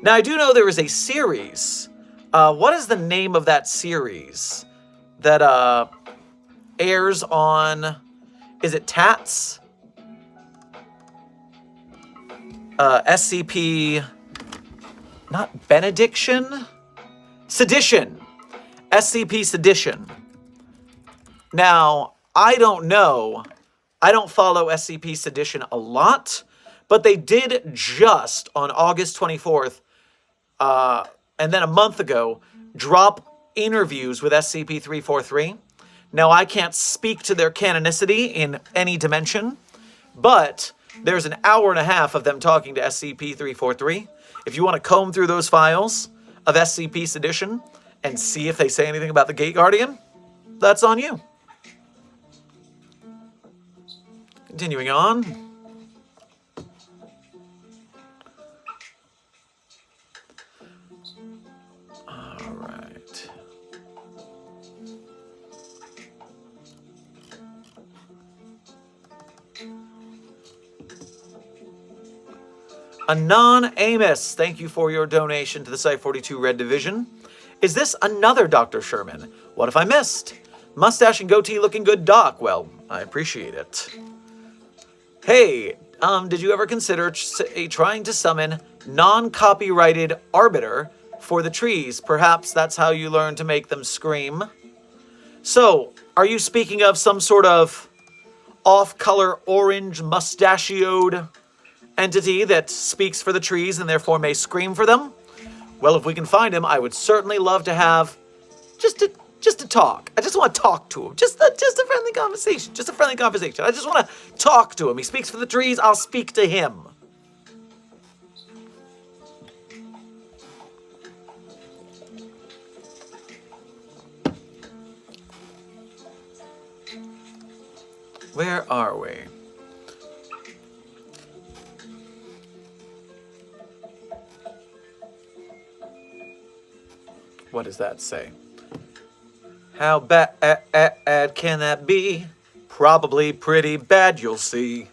Now, I do know there is a series. What is the name of that series that airs on... Is it TATS? SCP... Not Benediction? Sedition. SCP Sedition. Now, I don't know. I don't follow SCP Sedition a lot, but they did just on August 24th, and then a month ago, drop interviews with SCP-343. Now, I can't speak to their canonicity in any dimension, but there's an hour and a half of them talking to SCP-343. If you want to comb through those files of SCP Sedition and see if they say anything about the Gate Guardian, that's on you. Continuing on. All right. Anon Amos, thank you for your donation to the Site-42 Red Division. Is this another Dr. Sherman? What if I missed? Mustache and goatee looking good, Doc. Well, I appreciate it. Hey, did you ever consider trying to summon non-copyrighted Arbiter for the trees? Perhaps that's how you learn to make them scream. So, are you speaking of some sort of off-color orange mustachioed entity that speaks for the trees and therefore may scream for them? Well, if we can find him, I would certainly love to have just to talk. I just want to talk to him. Just a friendly conversation. Just a friendly conversation. I just want to talk to him. He speaks for the trees. I'll speak to him. Where are we? What does that say? How bad can that be? Probably pretty bad, you'll see.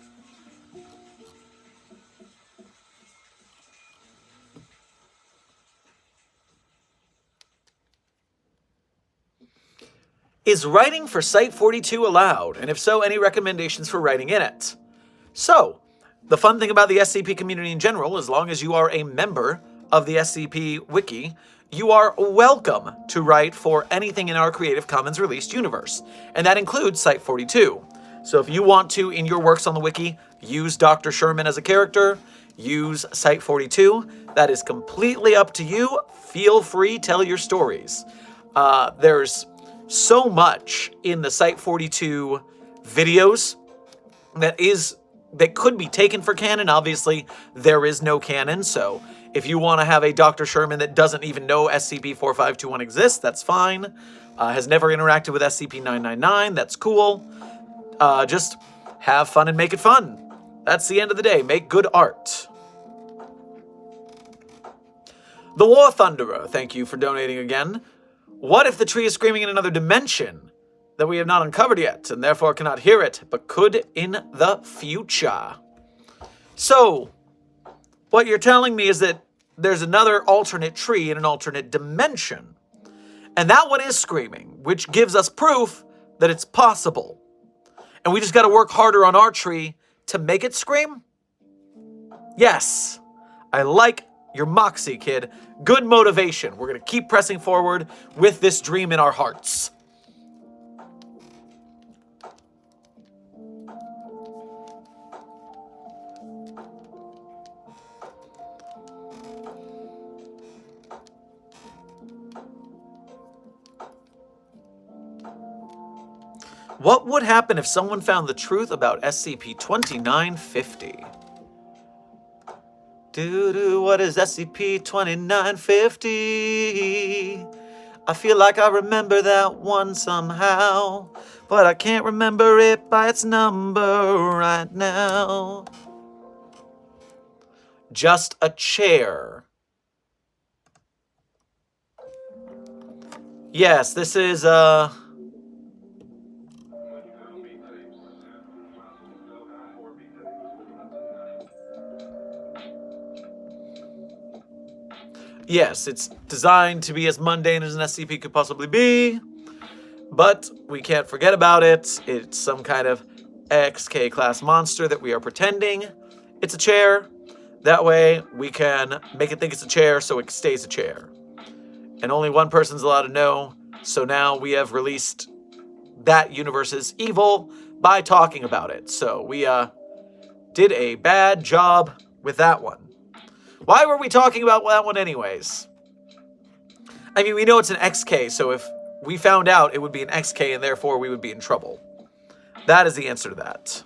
Is writing for Site-42 allowed? And if so, any recommendations for writing in it? So, the fun thing about the SCP community in general, as long as you are a member of the SCP Wiki, you are welcome to write for anything in our Creative Commons released universe. And that includes Site-42. So if you want to, in your works on the Wiki, use Dr. Sherman as a character, use Site-42, that is completely up to you. Feel free, tell your stories. There's so much in the Site-42 videos that could be taken for canon. Obviously, there is no canon, so if you want to have a Dr. Sherman that doesn't even know SCP-4521 exists, that's fine. Has never interacted with SCP-999, that's cool. Just have fun and make it fun. That's the end of the day. Make good art. The War Thunderer, thank you for donating again. What if the tree is screaming in another dimension that we have not uncovered yet, and therefore cannot hear it, but could in the future? So, what you're telling me is that there's another alternate tree in an alternate dimension. And that one is screaming, which gives us proof that it's possible. And we just got to work harder on our tree to make it scream? Yes. I like your moxie, kid. Good motivation. We're going to keep pressing forward with this dream in our hearts. What would happen if someone found the truth about SCP-2950? What is SCP-2950? I feel like I remember that one somehow, but I can't remember it by its number right now. Just a chair. Yes, this is, Yes, it's designed to be as mundane as an SCP could possibly be, but we can't forget about it. It's some kind of XK class monster that we are pretending it's a chair. That way we can make it think it's a chair so it stays a chair. And only one person's allowed to know, so now we have released that universe's evil by talking about it. So we did a bad job with that one. Why were we talking about that one anyways? I mean, we know it's an XK, so if we found out it would be an XK and therefore we would be in trouble. That is the answer to that.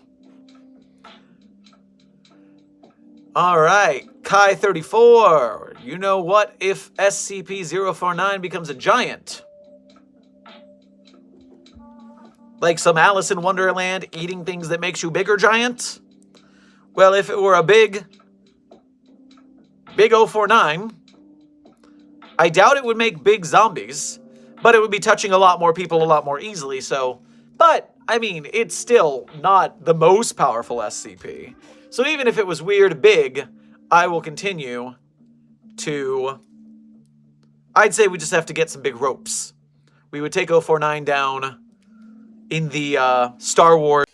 Alright, Kai34. You know what if SCP-049 becomes a giant? Like some Alice in Wonderland eating things that makes you bigger giant? Well, if it were a big 049, I doubt it would make big zombies, but it would be touching a lot more people a lot more easily, so... But, I mean, it's still not the most powerful SCP. So even if it was weird big, I will continue to... I'd say we just have to get some big ropes. We would take 049 down in the Star Wars...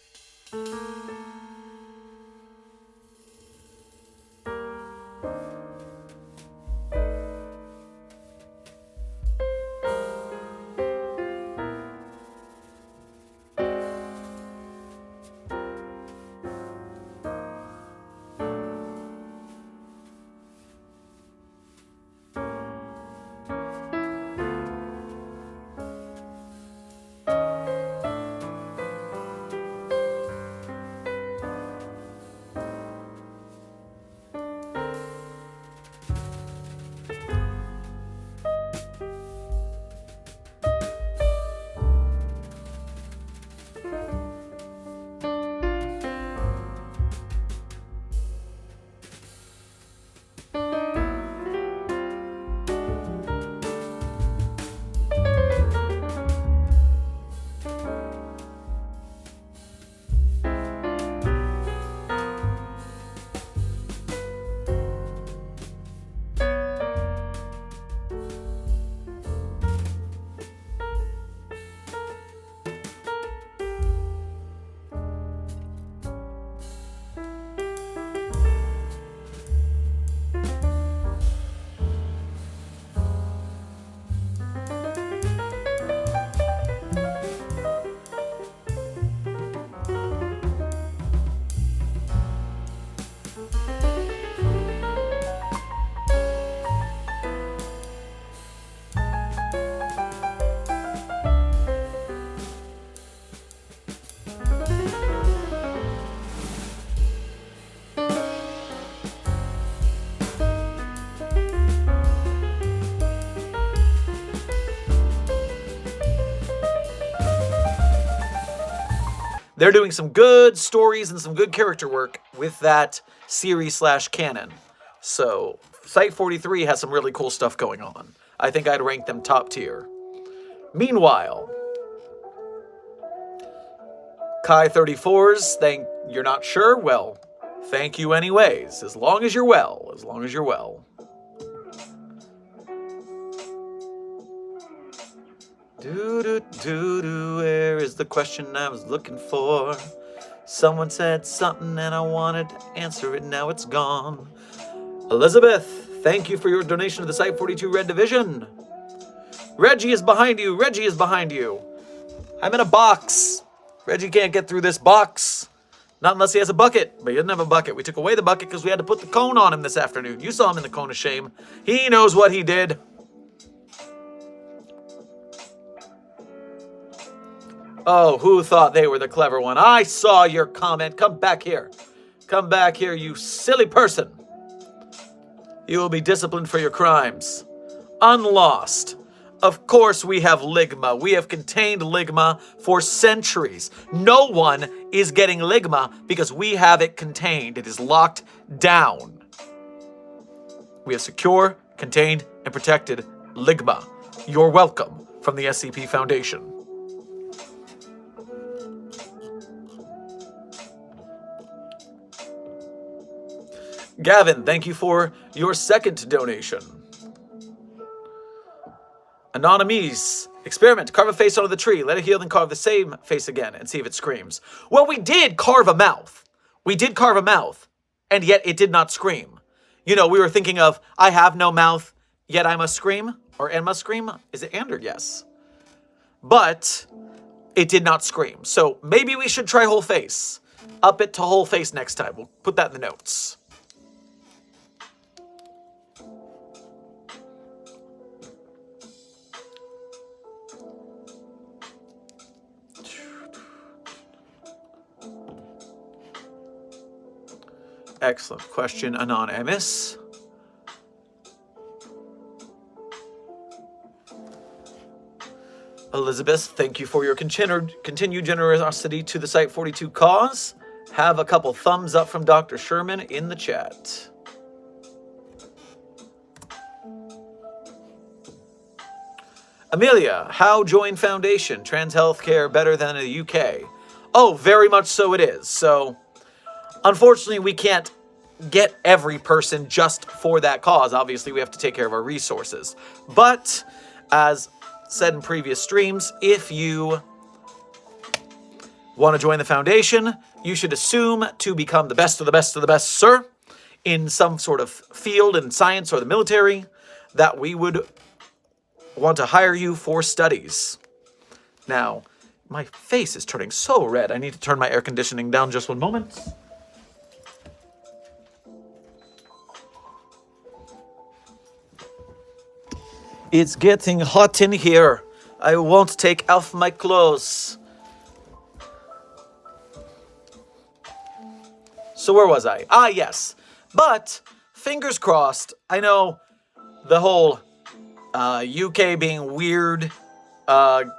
They're doing some good stories and some good character work with that series / canon. So, Site 43 has some really cool stuff going on. I think I'd rank them top tier. Meanwhile, Kai34's, you're not sure? Well, thank you anyways. As long as you're well. As long as you're well. Where is the question I was looking for? Someone said something and I wanted to answer it, now it's gone. Elizabeth, thank you for your donation to the Site 42 Red Division. Reggie is behind you, Reggie is behind you. I'm in a box. Reggie can't get through this box. Not unless he has a bucket, but he doesn't have a bucket. We took away the bucket because we had to put the cone on him this afternoon. You saw him in the cone of shame. He knows what he did. Oh, who thought they were the clever one? I saw your comment. Come back here. Come back here, you silly person. You will be disciplined for your crimes. Unlost. Of course we have Ligma. We have contained Ligma for centuries. No one is getting Ligma because we have it contained. It is locked down. We have secure, contained, and protected Ligma. You're welcome from the SCP Foundation. Gavin, thank you for your second donation. Anomalies. Experiment. Carve a face onto the tree. Let it heal, then carve the same face again and see if it screams. Well, we did carve a mouth. We did carve a mouth, and yet it did not scream. You know, we were thinking of, I have no mouth, yet I must scream. Or and must scream. Is it and or yes? But it did not scream. So maybe we should try whole face. Up it to whole face next time. We'll put that in the notes. Excellent question, Anonymous. Elizabeth, thank you for your continued generosity to the Site 42 cause. Have a couple thumbs up from Dr. Sherman in the chat. Amelia, how join Foundation? Trans healthcare better than in the UK? Oh, very much so it is. So, unfortunately, we can't get every person just for that cause. Obviously, we have to take care of our resources. But, as said in previous streams, if you want to join the Foundation, you should assume to become the best of the best of the best, sir, in some sort of field in science or the military, that we would want to hire you for studies. Now, my face is turning so red. I need to turn my air conditioning down just one moment. It's getting hot in here. I won't take off my clothes. So where was I? Ah, yes. But, fingers crossed, I know the whole UK being weird, the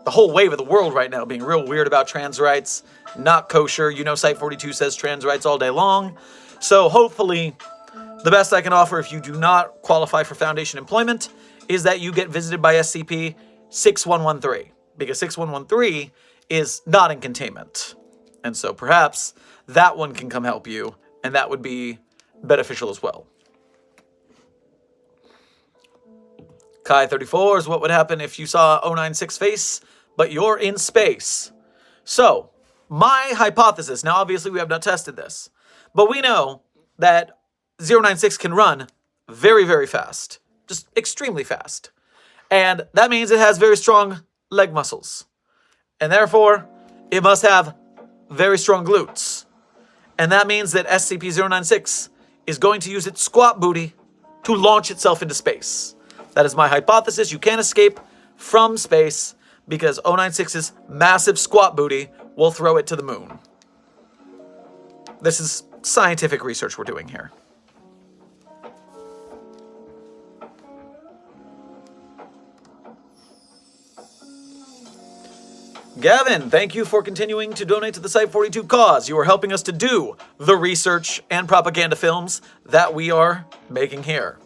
whole wave of the world right now being real weird about trans rights, not kosher. You know Site 42 says trans rights all day long. So hopefully, the best I can offer if you do not qualify for Foundation employment is that you get visited by SCP-6113, because 6113 is not in containment. And so perhaps that one can come help you, and that would be beneficial as well. Kai34 is what would happen if you saw 096 face, but you're in space. So, my hypothesis, now obviously we have not tested this, but we know that 096 can run very, very fast. Just extremely fast. And that means it has very strong leg muscles. And therefore, it must have very strong glutes. And that means that SCP-096 is going to use its squat booty to launch itself into space. That is my hypothesis. You can't escape from space because 096's massive squat booty will throw it to the moon. This is scientific research we're doing here. Gavin, thank you for continuing to donate to the Site 42 cause. You are helping us to do the research and propaganda films that we are making here.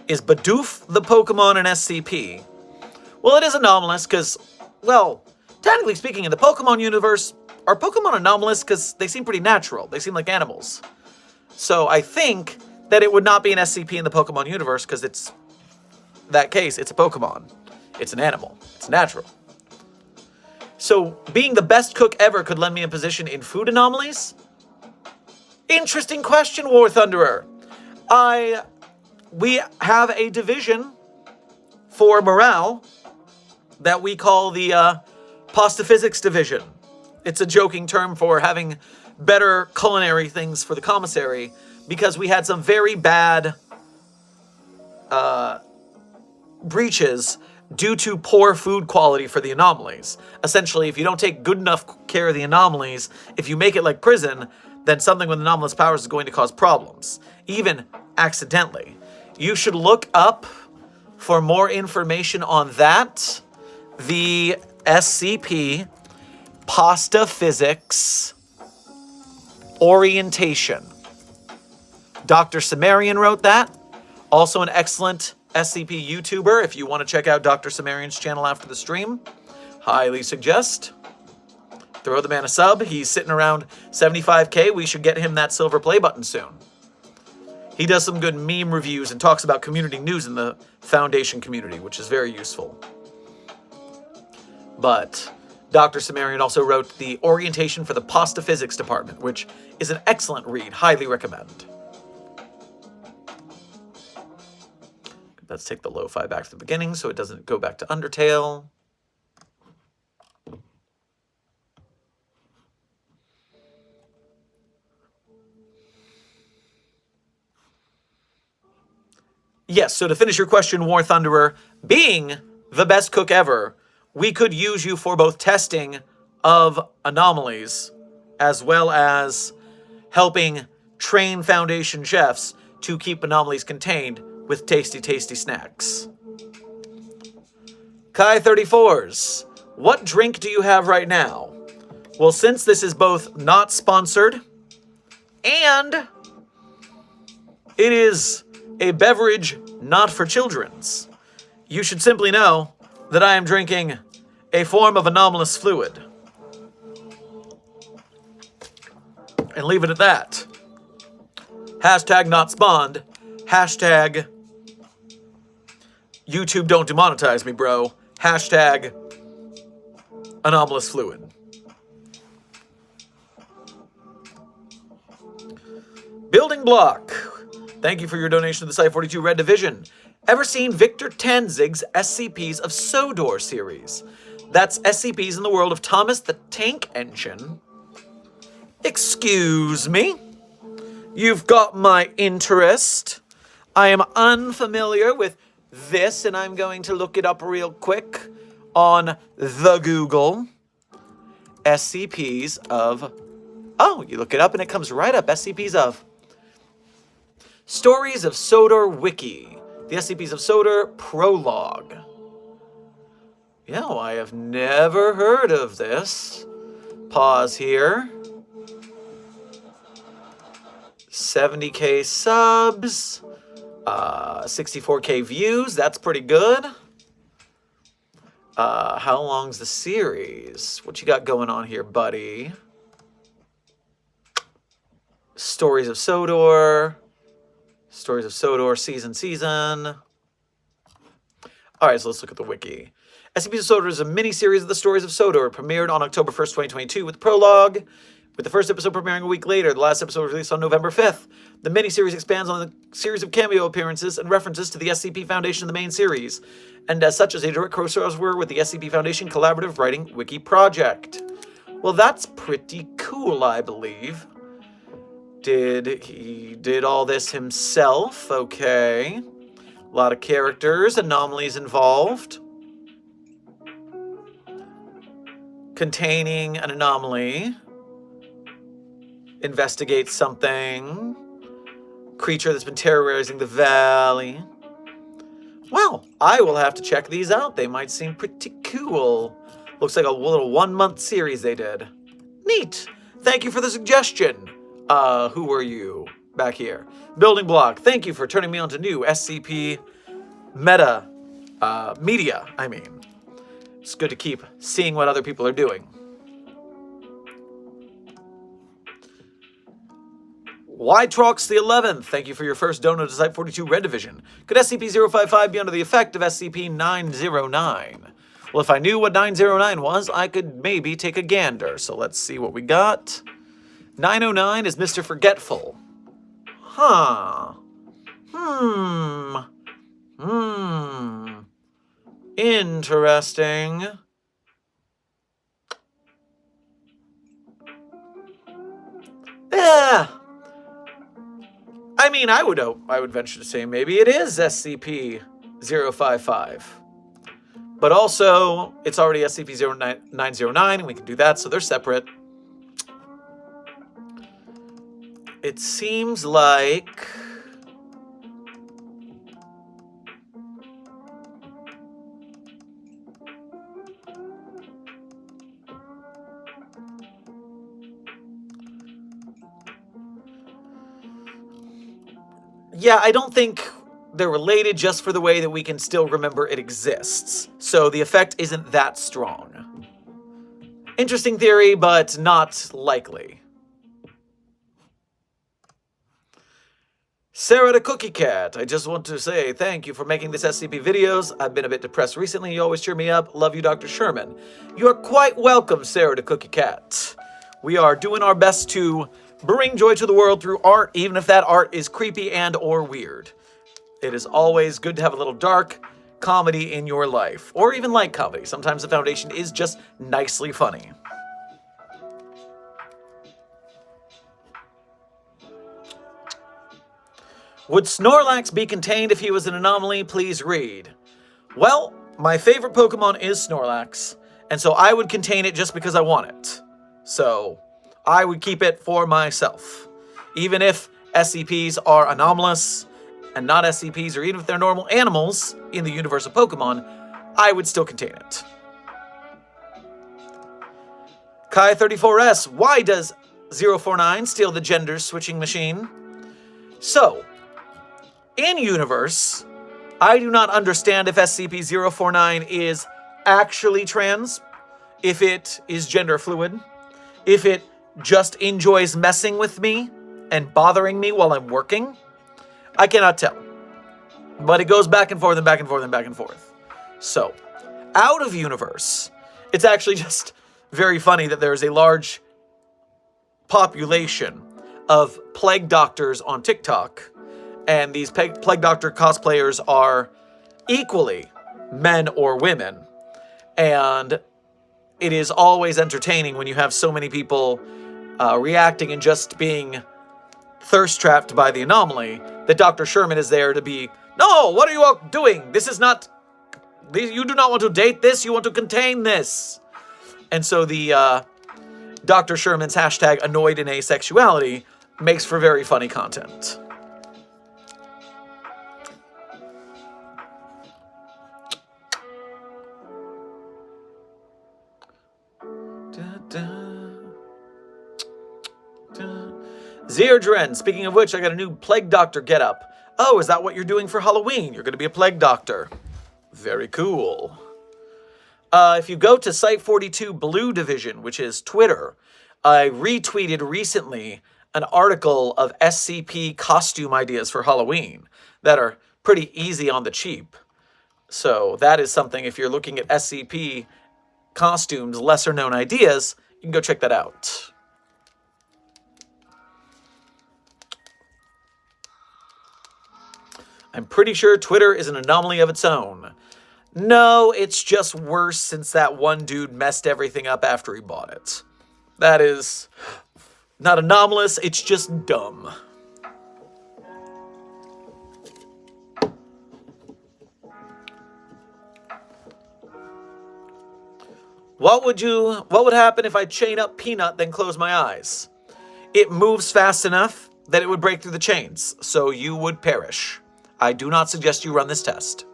Is Bidoof the Pokemon in SCP? Well, it is anomalous because, well, technically speaking, in the Pokemon universe, are Pokemon anomalous because they seem pretty natural. They seem like animals. So I think that it would not be an SCP in the Pokemon universe because it's that case, it's a Pokemon. It's an animal. It's natural. So being the best cook ever could lend me a position in food anomalies? Interesting question, War Thunderer. We have a division for morale that we call the Pasta Physics Division. It's a joking term for having better culinary things for the commissary because we had some very bad breaches due to poor food quality for the anomalies. Essentially, if you don't take good enough care of the anomalies, if you make it like prison, then something with anomalous powers is going to cause problems, even accidentally. You should look up, for more information on that, the SCP Pasta Physics Orientation. Dr. Sumerian wrote that. Also an excellent SCP YouTuber. If you want to check out Dr. Sumerian's channel after the stream, highly suggest. Throw the man a sub. He's sitting around 75k. We should get him that silver play button soon. He does some good meme reviews and talks about community news in the Foundation community, which is very useful. But Dr. Sumerian also wrote the Orientation for the Pasta Physics Department, which is an excellent read. Highly recommend. Let's take the lo-fi back to the beginning so it doesn't go back to Undertale. Yes, so to finish your question, War Thunderer, being the best cook ever, we could use you for both testing of anomalies as well as helping train Foundation chefs to keep anomalies contained with tasty, tasty snacks. Kai34s, what drink do you have right now? Well, since this is both not sponsored and it is a beverage not for children's, you should simply know that I am drinking a form of anomalous fluid. And leave it at that. Hashtag not spawned. Hashtag YouTube don't demonetize me, bro. Hashtag anomalous fluid. Building Block. Thank you for your donation to the Site 42 Red Division. Ever seen Victor Tanzig's SCPs of Sodor series? That's SCPs in the world of Thomas the Tank Engine. Excuse me? You've got my interest. I am unfamiliar with this, and I'm going to look it up real quick on the Google. SCPs of... Oh, you look it up and it comes right up. SCPs of... Stories of Sodor Wiki. The SCPs of Sodor Prologue. Yeah, well, I have never heard of this. Pause here. 70k subs. 64k views. That's pretty good. How long's the series? What you got going on here, buddy? Stories of Sodor. Stories of Sodor, season. Alright, so let's look at the wiki. SCPs of Sodor is a mini-series of the Stories of Sodor, premiered on October 1st, 2022 with the prologue, with the first episode premiering a week later. The last episode was released on November 5th. The mini-series expands on the series of cameo appearances and references to the SCP Foundation in the main series, and as such is a direct crossover with the SCP Foundation Collaborative Writing Wiki Project. Well, that's pretty cool, I believe. He did all this himself, okay. A lot of characters, anomalies involved. Containing an anomaly. Investigate something. Creature that's been terrorizing the valley. Well, I will have to check these out. They might seem pretty cool. Looks like a little 1-month series they did. Neat. Thank you for the suggestion. Who were you back here? Building Block, thank you for turning me on to new SCP media, I mean. It's good to keep seeing what other people are doing. Ytrox the 11th, thank you for your first donut to Site 42 Red Division. Could SCP-055 be under the effect of SCP-909? Well, if I knew what 909 was, I could maybe take a gander. So let's see what we got. 909 is Mr. Forgetful. Huh. Interesting. Yeah. I mean, I would venture to say maybe it is SCP-055. But also, it's already SCP-909, and we can do that, so they're separate. It seems like... Yeah, I don't think they're related just for the way that we can still remember it exists. So the effect isn't that strong. Interesting theory, but not likely. Sarah the Cookie Cat, I just want to say thank you for making this SCP videos. I've been a bit depressed recently. You always cheer me up. Love you, Dr. Sherman. You are quite welcome, Sarah the Cookie Cat. We are doing our best to bring joy to the world through art, even if that art is creepy and or weird. It is always good to have a little dark comedy in your life, or even light comedy. Sometimes the Foundation is just nicely funny. Would Snorlax be contained if he was an anomaly? Please read. Well, my favorite Pokemon is Snorlax, and so I would contain it just because I want it. So I would keep it for myself. Even if SCPs are anomalous and not SCPs, or even if they're normal animals in the universe of Pokemon, I would still contain it. Kai34S, why does 049 steal the gender switching machine? So, in universe, I do not understand if SCP-049 is actually trans, if it is gender fluid, if it just enjoys messing with me and bothering me while I'm working. I cannot tell. But it goes back and forth and back and forth and back and forth. So, out of universe, it's actually just very funny that there is a large population of plague doctors on TikTok, and these plague doctor cosplayers are equally men or women. And it is always entertaining when you have so many people reacting and just being thirst-trapped by the anomaly, that Dr. Sherman is there to be, no, what are you all doing? This is not, you do not want to date this, you want to contain this. And so the Dr. Sherman's hashtag annoyed in asexuality makes for very funny content. Zerdren, speaking of which, I got a new Plague Doctor getup. Oh, is that what you're doing for Halloween? You're going to be a Plague Doctor. Very cool. If you go to Site 42 Blue Division, which is Twitter, I retweeted recently an article of SCP costume ideas for Halloween that are pretty easy on the cheap. So that is something, if you're looking at SCP costumes, lesser known ideas, you can go check that out. I'm pretty sure Twitter is an anomaly of its own. No, it's just worse since that one dude messed everything up after he bought it. That is not anomalous, it's just dumb. What would happen if I chain up Peanut, then close my eyes? It moves fast enough that it would break through the chains, so you would perish. I do not suggest you run this test.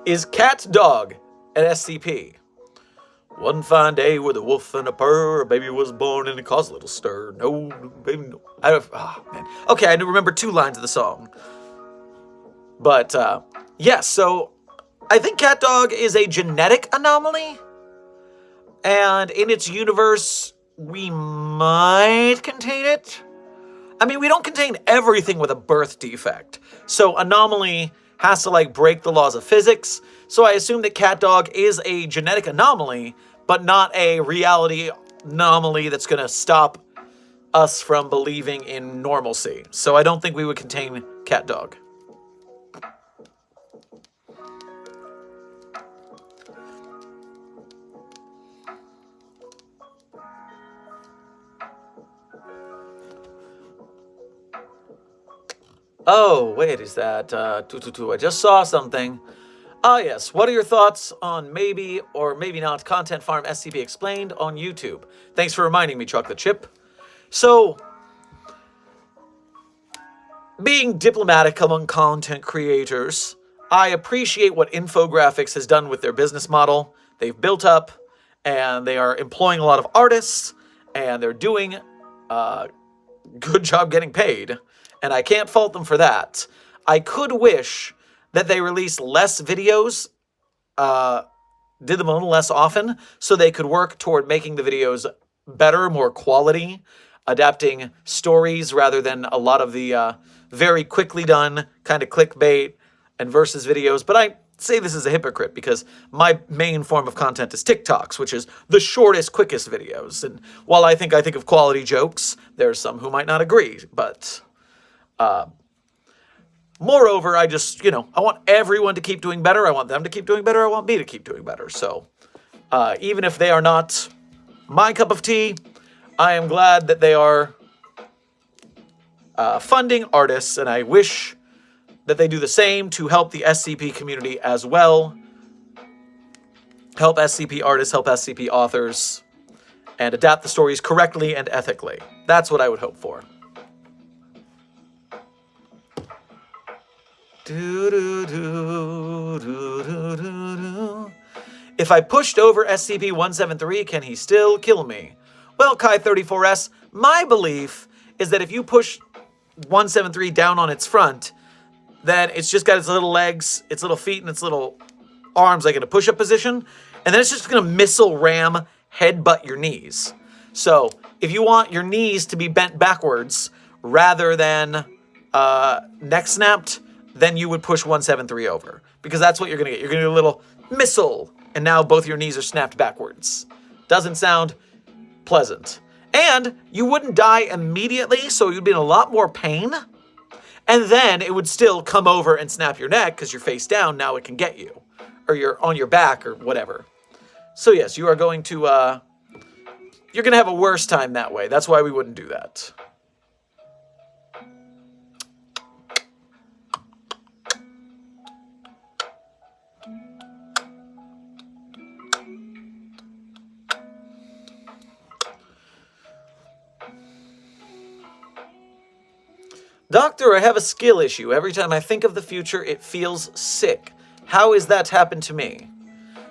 Is CatDog an SCP? One fine day with a wolf and a purr, a baby was born and it caused a little stir. No, baby, no. Man. Okay, I remember 2 lines of the song. But, yes, so I think CatDog is a genetic anomaly. And in its universe, we might contain it. I mean, we don't contain everything with a birth defect. So anomaly has to, like, break the laws of physics. So I assume that CatDog is a genetic anomaly, but not a reality anomaly that's going to stop us from believing in normalcy. So I don't think we would contain CatDog. Oh, wait, is that, I just saw something. Ah, yes, what are your thoughts on maybe or maybe not Content Farm SCP Explained on YouTube? Thanks for reminding me, Chocolate Chip. So, being diplomatic among content creators, I appreciate what Infographics has done with their business model. They've built up, and they are employing a lot of artists, and they're doing a good job getting paid. And I can't fault them for that. I could wish that they released less videos, did them a little less often, so they could work toward making the videos better, more quality, adapting stories rather than a lot of the very quickly done kind of clickbait and versus videos. But I say this is a hypocrite because my main form of content is TikToks, which is the shortest, quickest videos. And while I think of quality jokes, there are some who might not agree, but... moreover, I just, I want everyone to keep doing better. I want them to keep doing better. I want me to keep doing better. So, even if they are not my cup of tea, I am glad that they are funding artists, and I wish that they do the same to help the SCP community as well. Help SCP artists, help SCP authors, and adapt the stories correctly and ethically. That's what I would hope for. If I pushed over SCP-173, can he still kill me? Well, Kai34S, my belief is that if you push 173 down on its front, then it's just got its little legs, its little feet, and its little arms like in a push-up position, and then it's just going to missile ram headbutt your knees. So if you want your knees to be bent backwards rather than neck snapped, then you would push 173 over. Because that's what you're going to get. You're going to get a little missile, and now both your knees are snapped backwards. Doesn't sound pleasant. And you wouldn't die immediately, so you'd be in a lot more pain. And then it would still come over and snap your neck, because you're face down, now it can get you. Or you're on your back, or whatever. So yes, you are going to, you're going to have a worse time that way. That's why we wouldn't do that. Doctor, I have a skill issue. Every time I think of the future, it feels sick. How has that happened to me?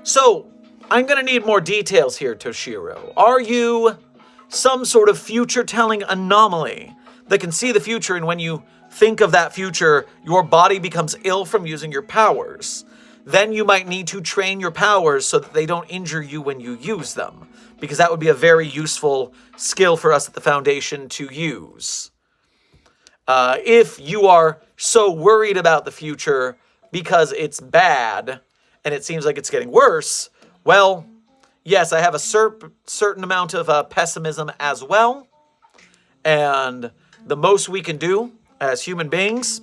So, I'm going to need more details here, Toshiro. Are you some sort of future-telling anomaly that can see the future, and when you think of that future, your body becomes ill from using your powers? Then you might need to train your powers so that they don't injure you when you use them, because that would be a very useful skill for us at the Foundation to use. If you are so worried about the future because it's bad and it seems like it's getting worse, well, yes, I have a certain amount of pessimism as well. And the most we can do as human beings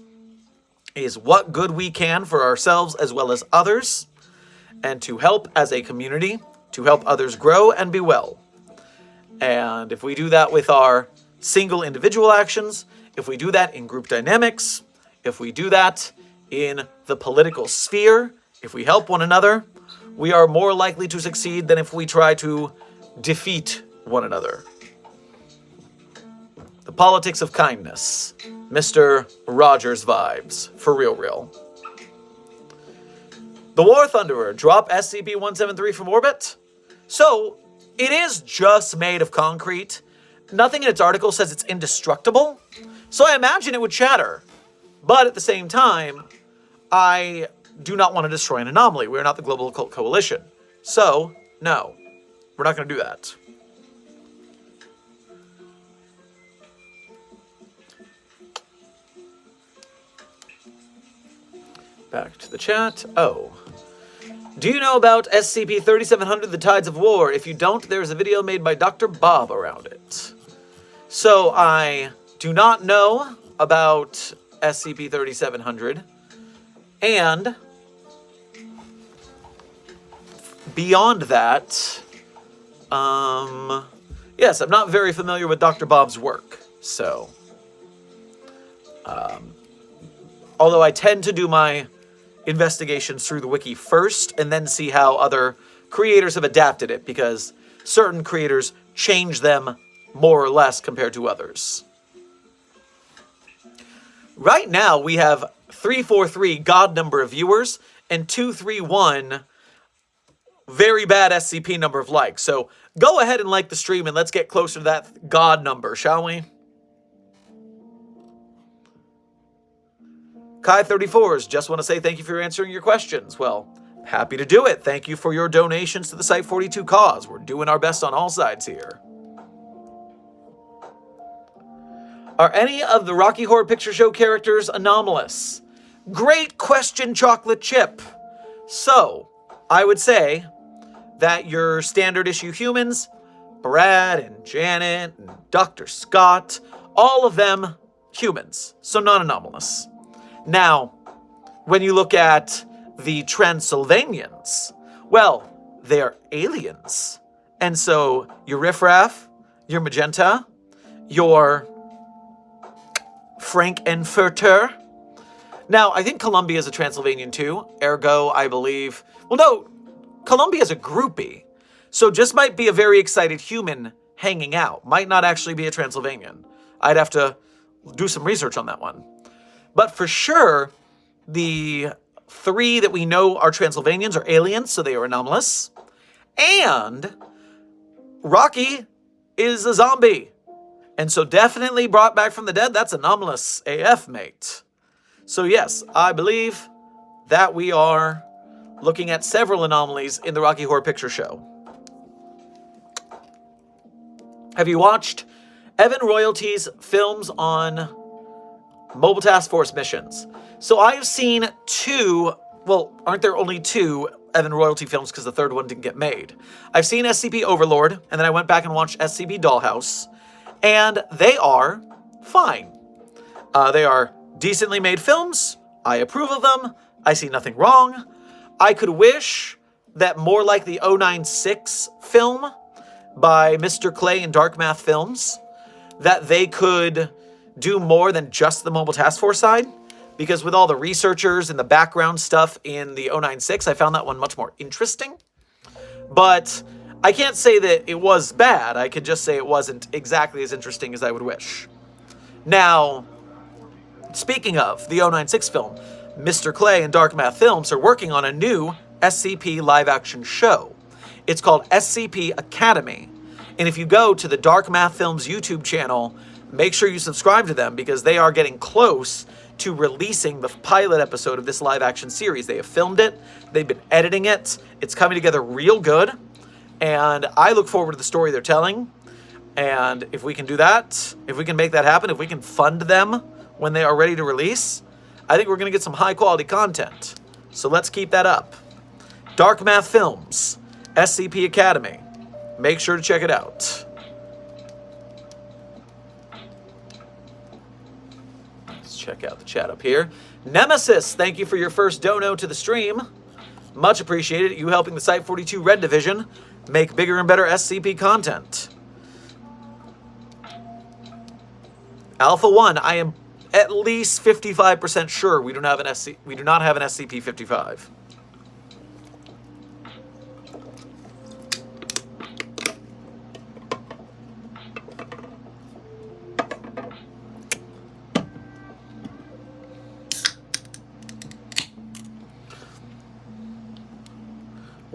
is what good we can for ourselves as well as others, and to help as a community, to help others grow and be well. And if we do that with our single individual actions, if we do that in group dynamics, if we do that in the political sphere, if we help one another, we are more likely to succeed than if we try to defeat one another. The politics of kindness. Mr. Rogers vibes. For real. The War Thunderer, drop SCP-173 from orbit? So, it is just made of concrete. Nothing in its article says it's indestructible. So I imagine it would shatter. But at the same time, I do not want to destroy an anomaly. We're not the Global Occult Coalition. So, no. We're not going to do that. Back to the chat. Oh. Do you know about SCP-3700, The Tides of War? If you don't, there's a video made by Dr. Bob around it. So, I do not know about SCP-3700. And beyond that, yes, I'm not very familiar with Dr. Bob's work. So, although I tend to do my investigations through the wiki first and then see how other creators have adapted it, because certain creators change them more or less compared to others. Right now we have 343 God number of viewers and 231 very bad SCP number of likes. So go ahead and like the stream and let's get closer to that God number, shall we? Kai34s, just want to say thank you for answering your questions. Well, happy to do it. Thank you for your donations to the Site42 cause. We're doing our best on all sides here. Are any of the Rocky Horror Picture Show characters anomalous? Great question, Chocolate Chip. So, I would say that your standard issue humans, Brad and Janet and Dr. Scott, all of them humans, so not anomalous. Now, when you look at the Transylvanians, well, they're aliens. And so your Riffraff, your Magenta, your Frankenfurter. Now, I think Columbia is a Transylvanian too. Ergo, I believe... Well, no, Columbia is a groupie. So just might be a very excited human hanging out. Might not actually be a Transylvanian. I'd have to do some research on that one. But for sure, the three that we know are Transylvanians are aliens, so they are anomalous. And Rocky is a zombie. And so definitely brought back from the dead, that's anomalous AF, mate. So yes, I believe that we are looking at several anomalies in the Rocky Horror Picture Show. Have you watched Evan Royalty's films on Mobile Task Force missions? So I have seen two, well, aren't there only two Evan Royalty films because the third one didn't get made? I've seen SCP Overlord, and then I went back and watched SCP Dollhouse, and they are fine. They are decently made films. I approve of them. I see nothing wrong. I could wish that more like the 096 film by Mr. Clay and Dark Math Films, that they could do more than just the Mobile Task Force side, because with all the researchers and the background stuff in the 096, I found that one much more interesting. But I can't say that it was bad. I could just say it wasn't exactly as interesting as I would wish. Now, speaking of the 096 film, Mr. Clay and Dark Math Films are working on a new SCP live-action show. It's called SCP Academy. And if you go to the Dark Math Films YouTube channel, make sure you subscribe to them because they are getting close to releasing the pilot episode of this live-action series. They have filmed it. They've been editing it. It's coming together real good. And I look forward to the story they're telling. And if we can do that, if we can make that happen, if we can fund them when they are ready to release, I think we're going to get some high-quality content. So let's keep that up. Dark Math Films, SCP Academy. Make sure to check it out. Let's check out the chat up here. Nemesis, thank you for your first dono to the stream. Much appreciated. You helping the Site42 Red Division make bigger and better SCP content. Alpha 1, I am at least 55% sure we do not have an SCP-55.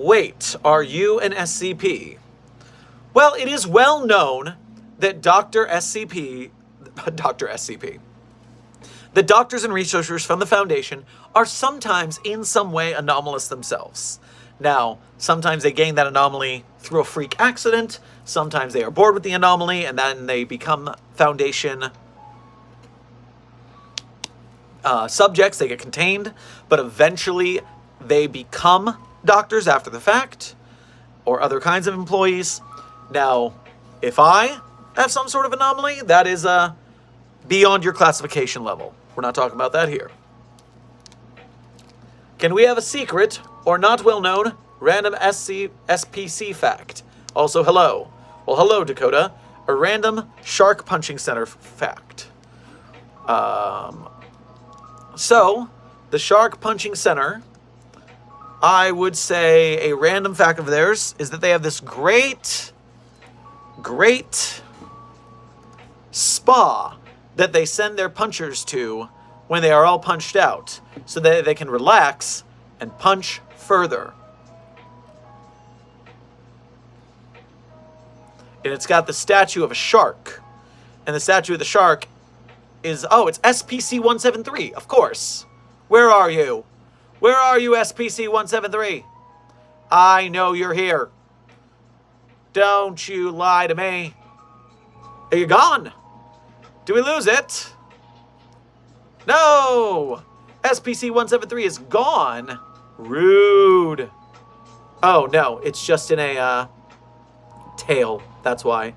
Wait, are you an SCP? Well, it is well known that Dr. SCP, the doctors and researchers from the Foundation are sometimes in some way anomalous themselves. Now, sometimes they gain that anomaly through a freak accident, sometimes they are bored with the anomaly, and then they become Foundation subjects, they get contained, but eventually they become doctors after the fact, or other kinds of employees. Now, if I have some sort of anomaly, that is beyond your classification level. We're not talking about that here. Can we have a secret or not well-known random SPC fact? Also, hello. Well, hello, Dakota. A random shark punching center fact. So, the shark punching center, I would say a random fact of theirs is that they have this great spa that they send their punchers to when they are all punched out, so that they can relax and punch further. And it's got the statue of a shark. And the statue of the shark is, oh, it's SPC-173, of course. Where are you? Where are you, SPC-173? I know you're here. Don't you lie to me. Are you gone? Do we lose it? No! SPC-173 is gone. Rude. Oh, no, it's just in a tale. That's why.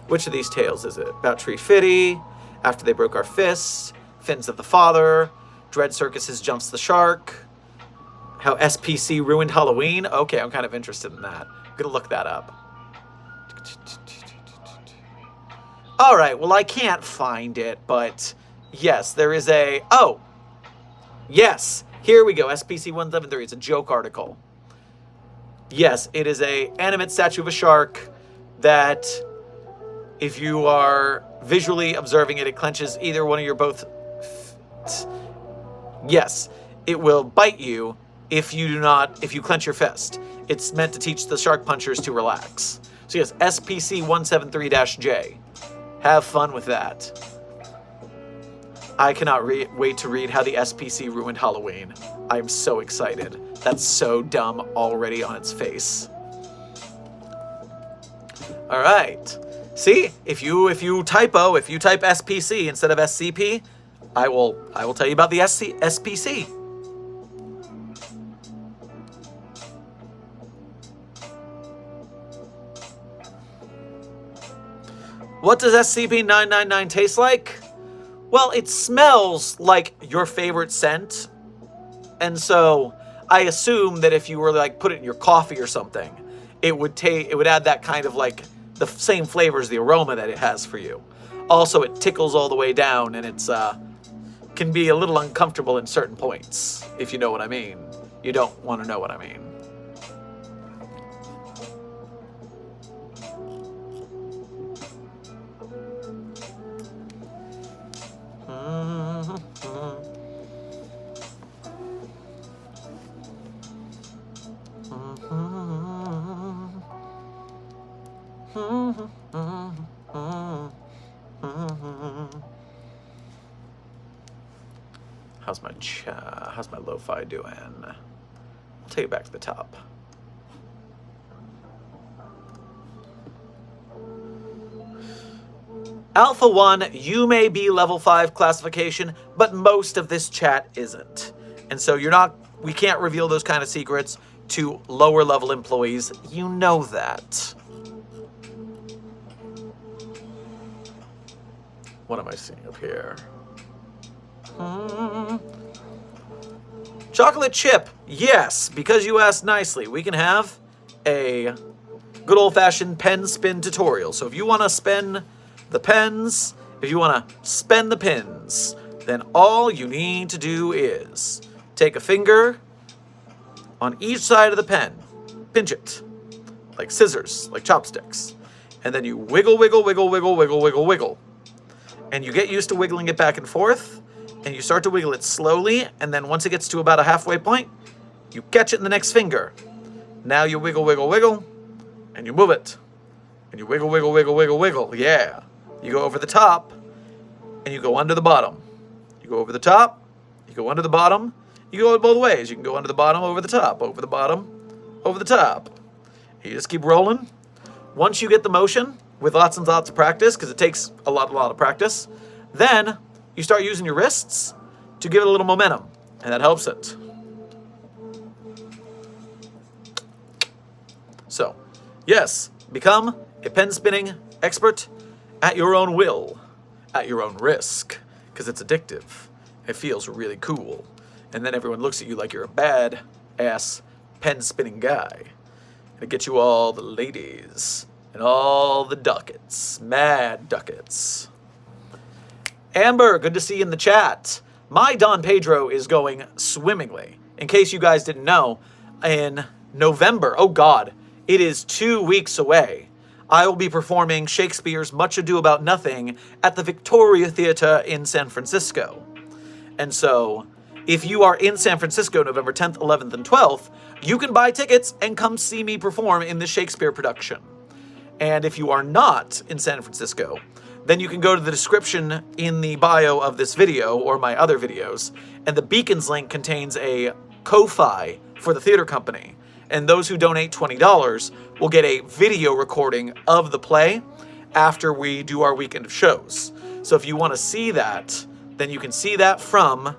Which of these tales is it? About Tree Fitty, After They Broke Our Fists, Fins of the Father, Dread Circuses Jumps the Shark, How SPC Ruined Halloween. Okay, I'm kind of interested in that. I'm going to look that up. All right, well, I can't find it, but yes, there is a... Oh, yes, here we go, SPC-173. It's a joke article. Yes, it is a animate statue of a shark that, if you are visually observing it, it clenches either one of your both... Yes, it will bite you if you clench your fist. It's meant to teach the shark punchers to relax. So yes, SPC-173-J. Have fun with that. I cannot wait to read how the SPC ruined Halloween. I'm so excited. That's so dumb already on its face. All right. See, if you type SPC instead of SCP, I will tell you about the SPC. What does SCP-999 taste like? Well, it smells like your favorite scent. And so I assume that if you were like put it in your coffee or something, it would add that kind of like the same flavors, the aroma that it has for you. Also, it tickles all the way down, and it's can be a little uncomfortable in certain points, if you know what I mean. You don't want to know what I mean. How's my lo-fi doing? I'll take it back to the top. Alpha 1, you may be level 5 classification, but most of this chat isn't. And so we can't reveal those kind of secrets to lower level employees. You know that. What am I seeing up here? Chocolate chip. Yes, because you asked nicely. We can have a good old-fashioned pen spin tutorial. So if you want to spin the pens, if you want to spend the pins, then all you need to do is take a finger on each side of the pen, pinch it, like scissors, like chopsticks, and then you wiggle, wiggle, wiggle, wiggle, wiggle, wiggle, wiggle. And you get used to wiggling it back and forth, and you start to wiggle it slowly, and then once it gets to about a halfway point, you catch it in the next finger. Now you wiggle, wiggle, wiggle, and you move it. And you wiggle, wiggle, wiggle, wiggle, wiggle. Yeah. You go over the top, and you go under the bottom. You go over the top, you go under the bottom. You go both ways. You can go under the bottom, over the top, over the bottom, over the top. You just keep rolling. Once you get the motion, with lots and lots of practice, because it takes a lot of practice, then you start using your wrists to give it a little momentum, and that helps it. So, yes, become a pen spinning expert at your own will, at your own risk, because it's addictive. It feels really cool. And then everyone looks at you like you're a bad-ass pen-spinning guy. And it gets you all the ladies and all the ducats, mad ducats. Amber, good to see you in the chat. My Don Pedro is going swimmingly. In case you guys didn't know, in November, oh God, it is 2 weeks away. I will be performing Shakespeare's Much Ado About Nothing at the Victoria Theatre in San Francisco. And so, if you are in San Francisco November 10th, 11th, and 12th, you can buy tickets and come see me perform in the Shakespeare production. And if you are not in San Francisco, then you can go to the description in the bio of this video or my other videos, and the Beacons link contains a Ko-Fi for the theater company. And those who donate $20 will get a video recording of the play after we do our weekend of shows. So if you want to see that, then you can see that from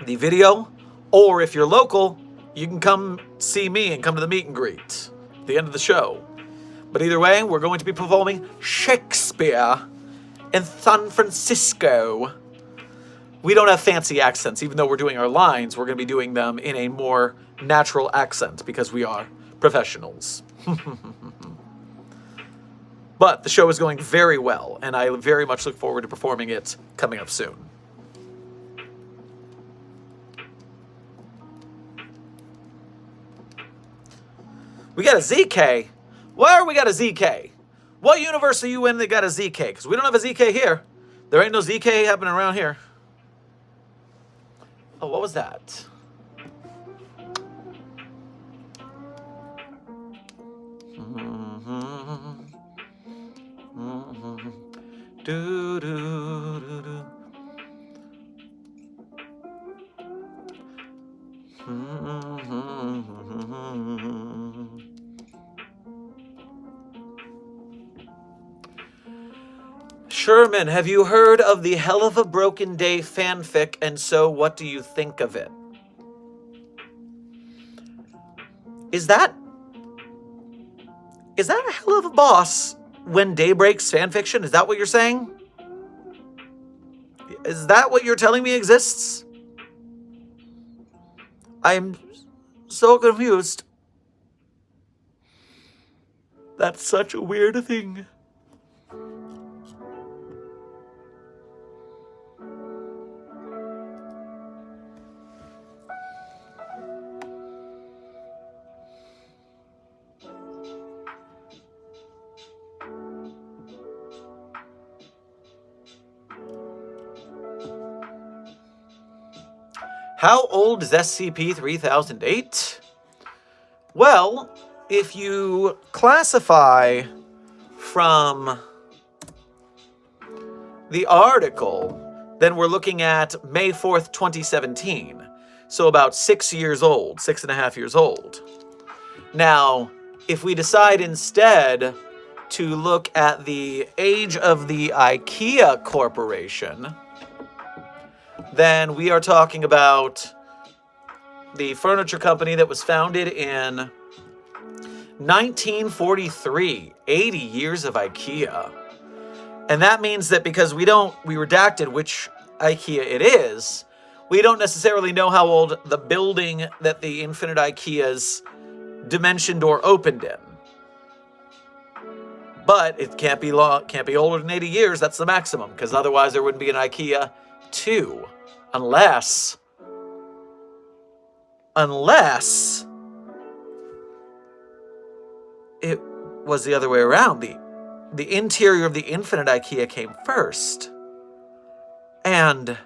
the video, or if you're local, you can come see me and come to the meet and greet at the end of the show. But either way, we're going to be performing Shakespeare in San Francisco. We don't have fancy accents. Even though we're doing our lines, we're going to be doing them in a more natural accent because we are professionals. But the show is going very well, and I very much look forward to performing it coming up soon. We got a ZK? Where we got a ZK? What universe are you in that got a ZK? Because we don't have a ZK here. There ain't no ZK happening around here. Oh, what was that? Do, do, do, do. Sherman, have you heard of the Hell of a Broken Day fanfic, and so what do you think of it? Is that a hell of a boss when day breaks fanfiction? Is that what you're saying? Is that what you're telling me exists? I'm so confused. That's such a weird thing. How old is SCP-3008? Well, if you classify from the article, then we're looking at May 4th, 2017. So about 6 years old, 6.5 years old. Now, if we decide instead to look at the age of the Ikea Corporation, then we are talking about the furniture company that was founded in 1943, 80 years of Ikea. And that means that because we redacted which Ikea it is, we don't necessarily know how old the building that the Infinite Ikeas dimensioned or opened in. But it can't be older than 80 years, that's the maximum, because otherwise there wouldn't be an Ikea 2. Unless it was the other way around. The interior of the Infinite Ikea came first. And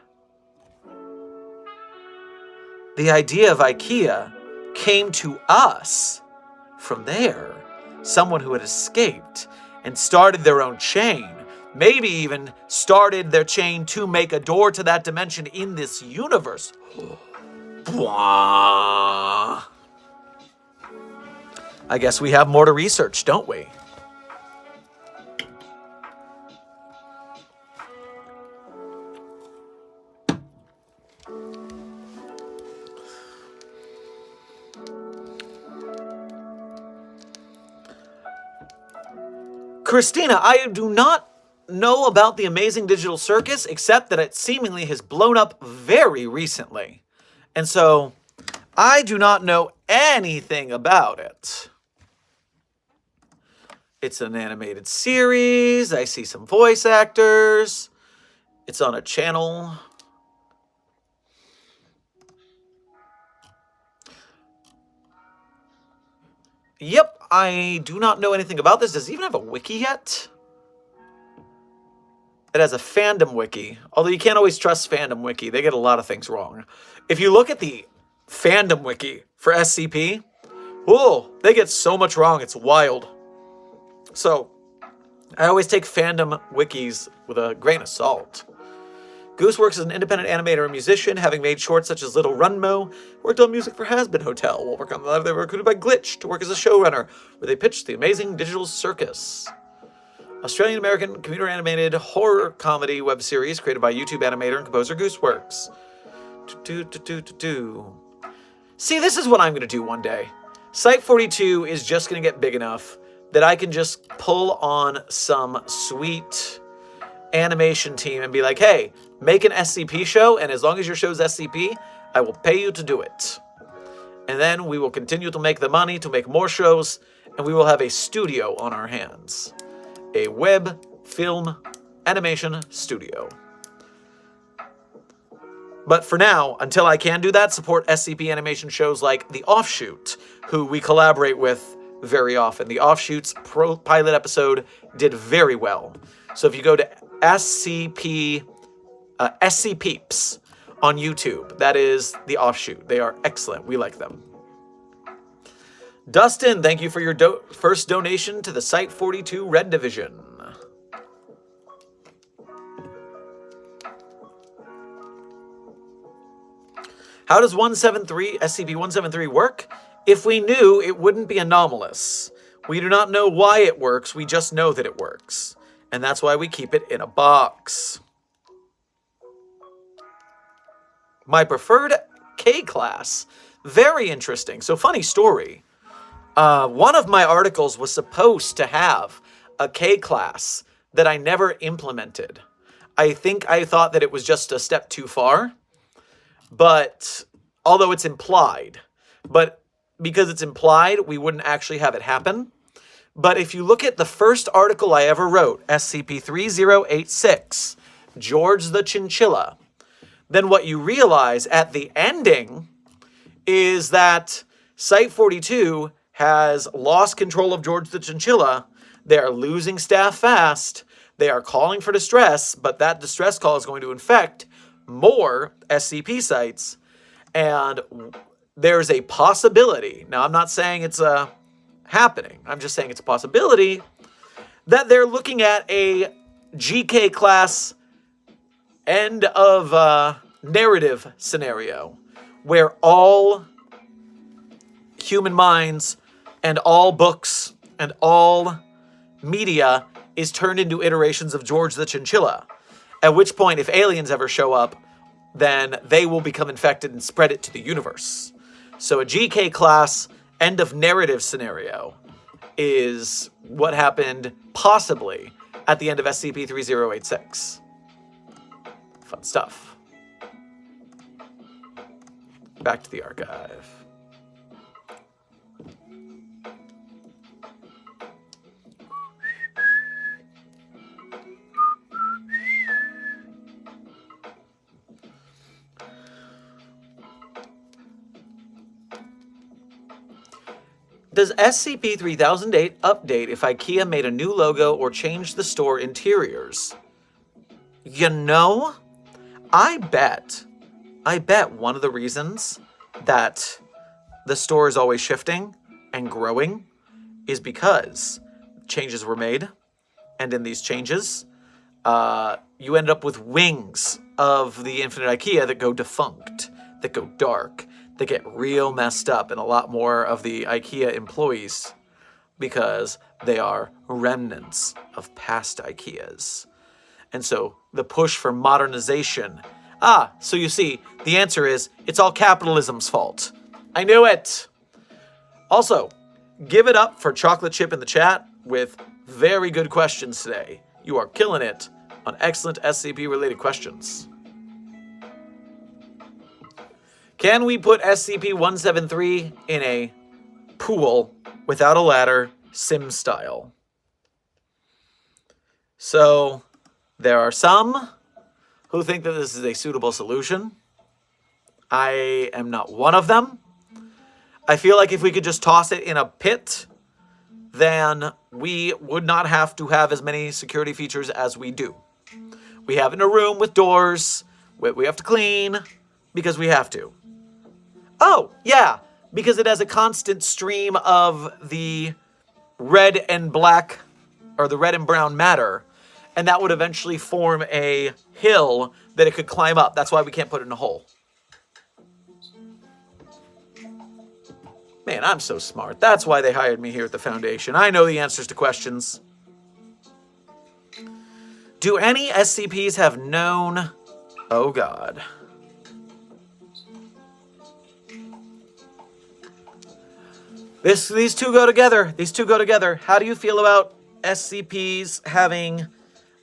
the idea of Ikea came to us from there. Someone who had escaped and started their own chain. Maybe even started their chain to make a door to that dimension in this universe. Bwah. I guess we have more to research, don't we? Christina, I do not know about the amazing digital circus, except that it seemingly has blown up very recently. And so, I do not know anything about it. It's an animated series. I see some voice actors. It's on a channel. Yep, I do not know anything about this. Does it even have a wiki yet? It has a fandom wiki. Although you can't always trust fandom wiki. They get a lot of things wrong. If you look at the fandom wiki for SCP, whoa, they get so much wrong. It's wild. So, I always take fandom wikis with a grain of salt. Goose works as an independent animator and musician, having made shorts such as Little Runmo, worked on music for Has-Been Hotel. While working on the live, they were recruited by Glitch to work as a showrunner, where they pitched the amazing digital circus. Australian-American computer-animated horror comedy web series created by YouTube animator and composer Gooseworks. See, this is what I'm going to do one day. Site 42 is just going to get big enough that I can just pull on some sweet animation team and be like, hey, make an SCP show, and as long as your show's SCP, I will pay you to do it. And then we will continue to make the money to make more shows, and we will have a studio on our hands. A web, film, animation studio. But for now, until I can do that, support SCP animation shows like The Offshoot, who we collaborate with very often. The Offshoot's pilot episode did very well. So if you go to SCPeeps on YouTube, that is The Offshoot. They are excellent. We like them. Dustin, thank you for your first donation to the Site 42 Red Division. How does SCP-173 work? If we knew, it wouldn't be anomalous. We do not know why it works, we just know that it works. And that's why we keep it in a box. My preferred K-class. Very interesting. So, funny story. One of my articles was supposed to have a K-class that I never implemented. I thought that it was just a step too far. But, although it's implied. But because it's implied, we wouldn't actually have it happen. But if you look at the first article I ever wrote, SCP-3086, George the Chinchilla, then what you realize at the ending is that Site 42 has lost control of George the Chinchilla. They are losing staff fast. They are calling for distress, but that distress call is going to infect more SCP sites. And there's a possibility, now I'm not saying it's happening, I'm just saying it's a possibility, that they're looking at a GK class end of narrative scenario where all human minds and all books and all media is turned into iterations of George the Chinchilla. At which point, if aliens ever show up, then they will become infected and spread it to the universe. So a GK class end of narrative scenario is what happened possibly at the end of SCP-3086. Fun stuff. Back to the archive. Does SCP-3008 update if Ikea made a new logo or changed the store interiors? You know, I bet one of the reasons that the store is always shifting and growing is because changes were made. And in these changes, you end up with wings of the Infinite Ikea that go defunct, that go dark, that get real messed up, and a lot more of the Ikea employees because they are remnants of past Ikeas. And so the push for modernization. So you see, the answer is it's all capitalism's fault. I knew it. Also, give it up for Chocolate Chip in the chat with very good questions today. You are killing it on excellent SCP-related questions. Can we put SCP-173 in a pool without a ladder, sim style? So, there are some who think that this is a suitable solution. I am not one of them. I feel like if we could just toss it in a pit, then we would not have to have as many security features as we do. We have it in a room with doors, we have to clean, because we have to. Oh, yeah, because it has a constant stream of the red and black, or the red and brown matter, and that would eventually form a hill that it could climb up. That's why we can't put it in a hole. Man, I'm so smart. That's why they hired me here at the Foundation. I know the answers to questions. Do any SCPs have known... Oh, God. These two go together. These two go together. How do you feel about SCPs having...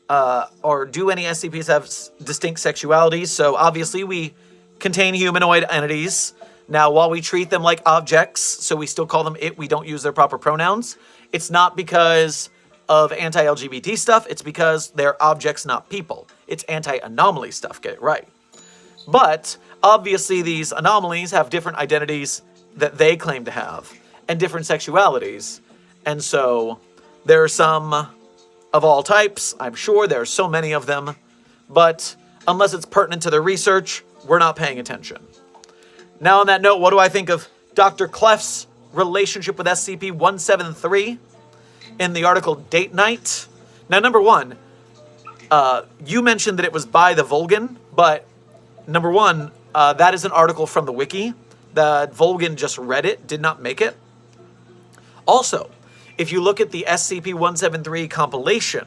or do any SCPs have distinct sexualities? So, obviously, we contain humanoid entities. Now, while we treat them like objects, so we still call them it, we don't use their proper pronouns, it's not because of anti-LGBT stuff, it's because they're objects, not people. It's anti-anomaly stuff, get it right. But, obviously, these anomalies have different identities that they claim to have, and different sexualities. And so, there are some of all types, I'm sure there are so many of them, but unless it's pertinent to their research, we're not paying attention. Now, on that note, what do I think of Dr. Clef's relationship with SCP-173 in the article Date Night? Now, number one, you mentioned that it was by the Vulgan, but number one, that is an article from the wiki. The Vulgan just read it, did not make it. Also, if you look at the SCP-173 compilation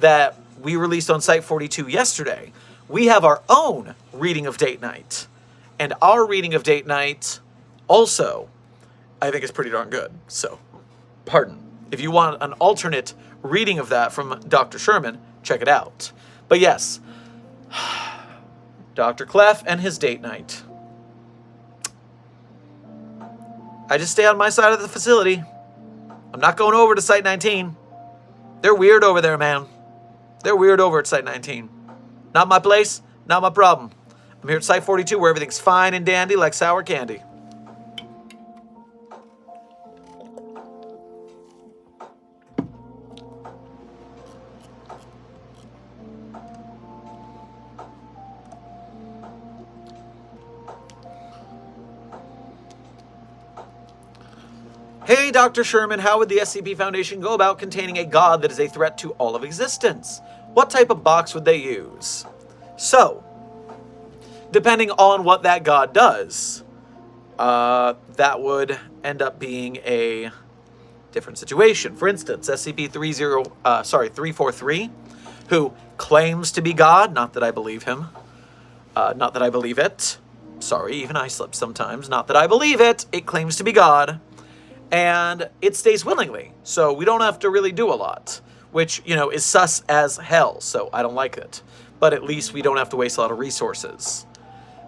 that we released on Site 42 yesterday, we have our own reading of Date Night. And our reading of Date Night also, I think, is pretty darn good. So, pardon. If you want an alternate reading of that from Dr. Sherman, check it out. But yes, Dr. Clef and his Date Night. I just stay on my side of the facility. I'm not going over to Site 19. They're weird over there, man. They're weird over at Site 19. Not my place, not my problem. I'm here at Site 42 where everything's fine and dandy like sour candy. Hey, Dr. Sherman, how would the SCP Foundation go about containing a god that is a threat to all of existence? What type of box would they use? So, depending on what that god does, that would end up being a different situation. For instance, SCP-343, who claims to be God, not that I believe him, not that I believe it. Sorry, even I slip sometimes. Not that I believe it. It claims to be God. And it stays willingly, so we don't have to really do a lot, which, you know, is sus as hell, so I don't like it. But at least we don't have to waste a lot of resources.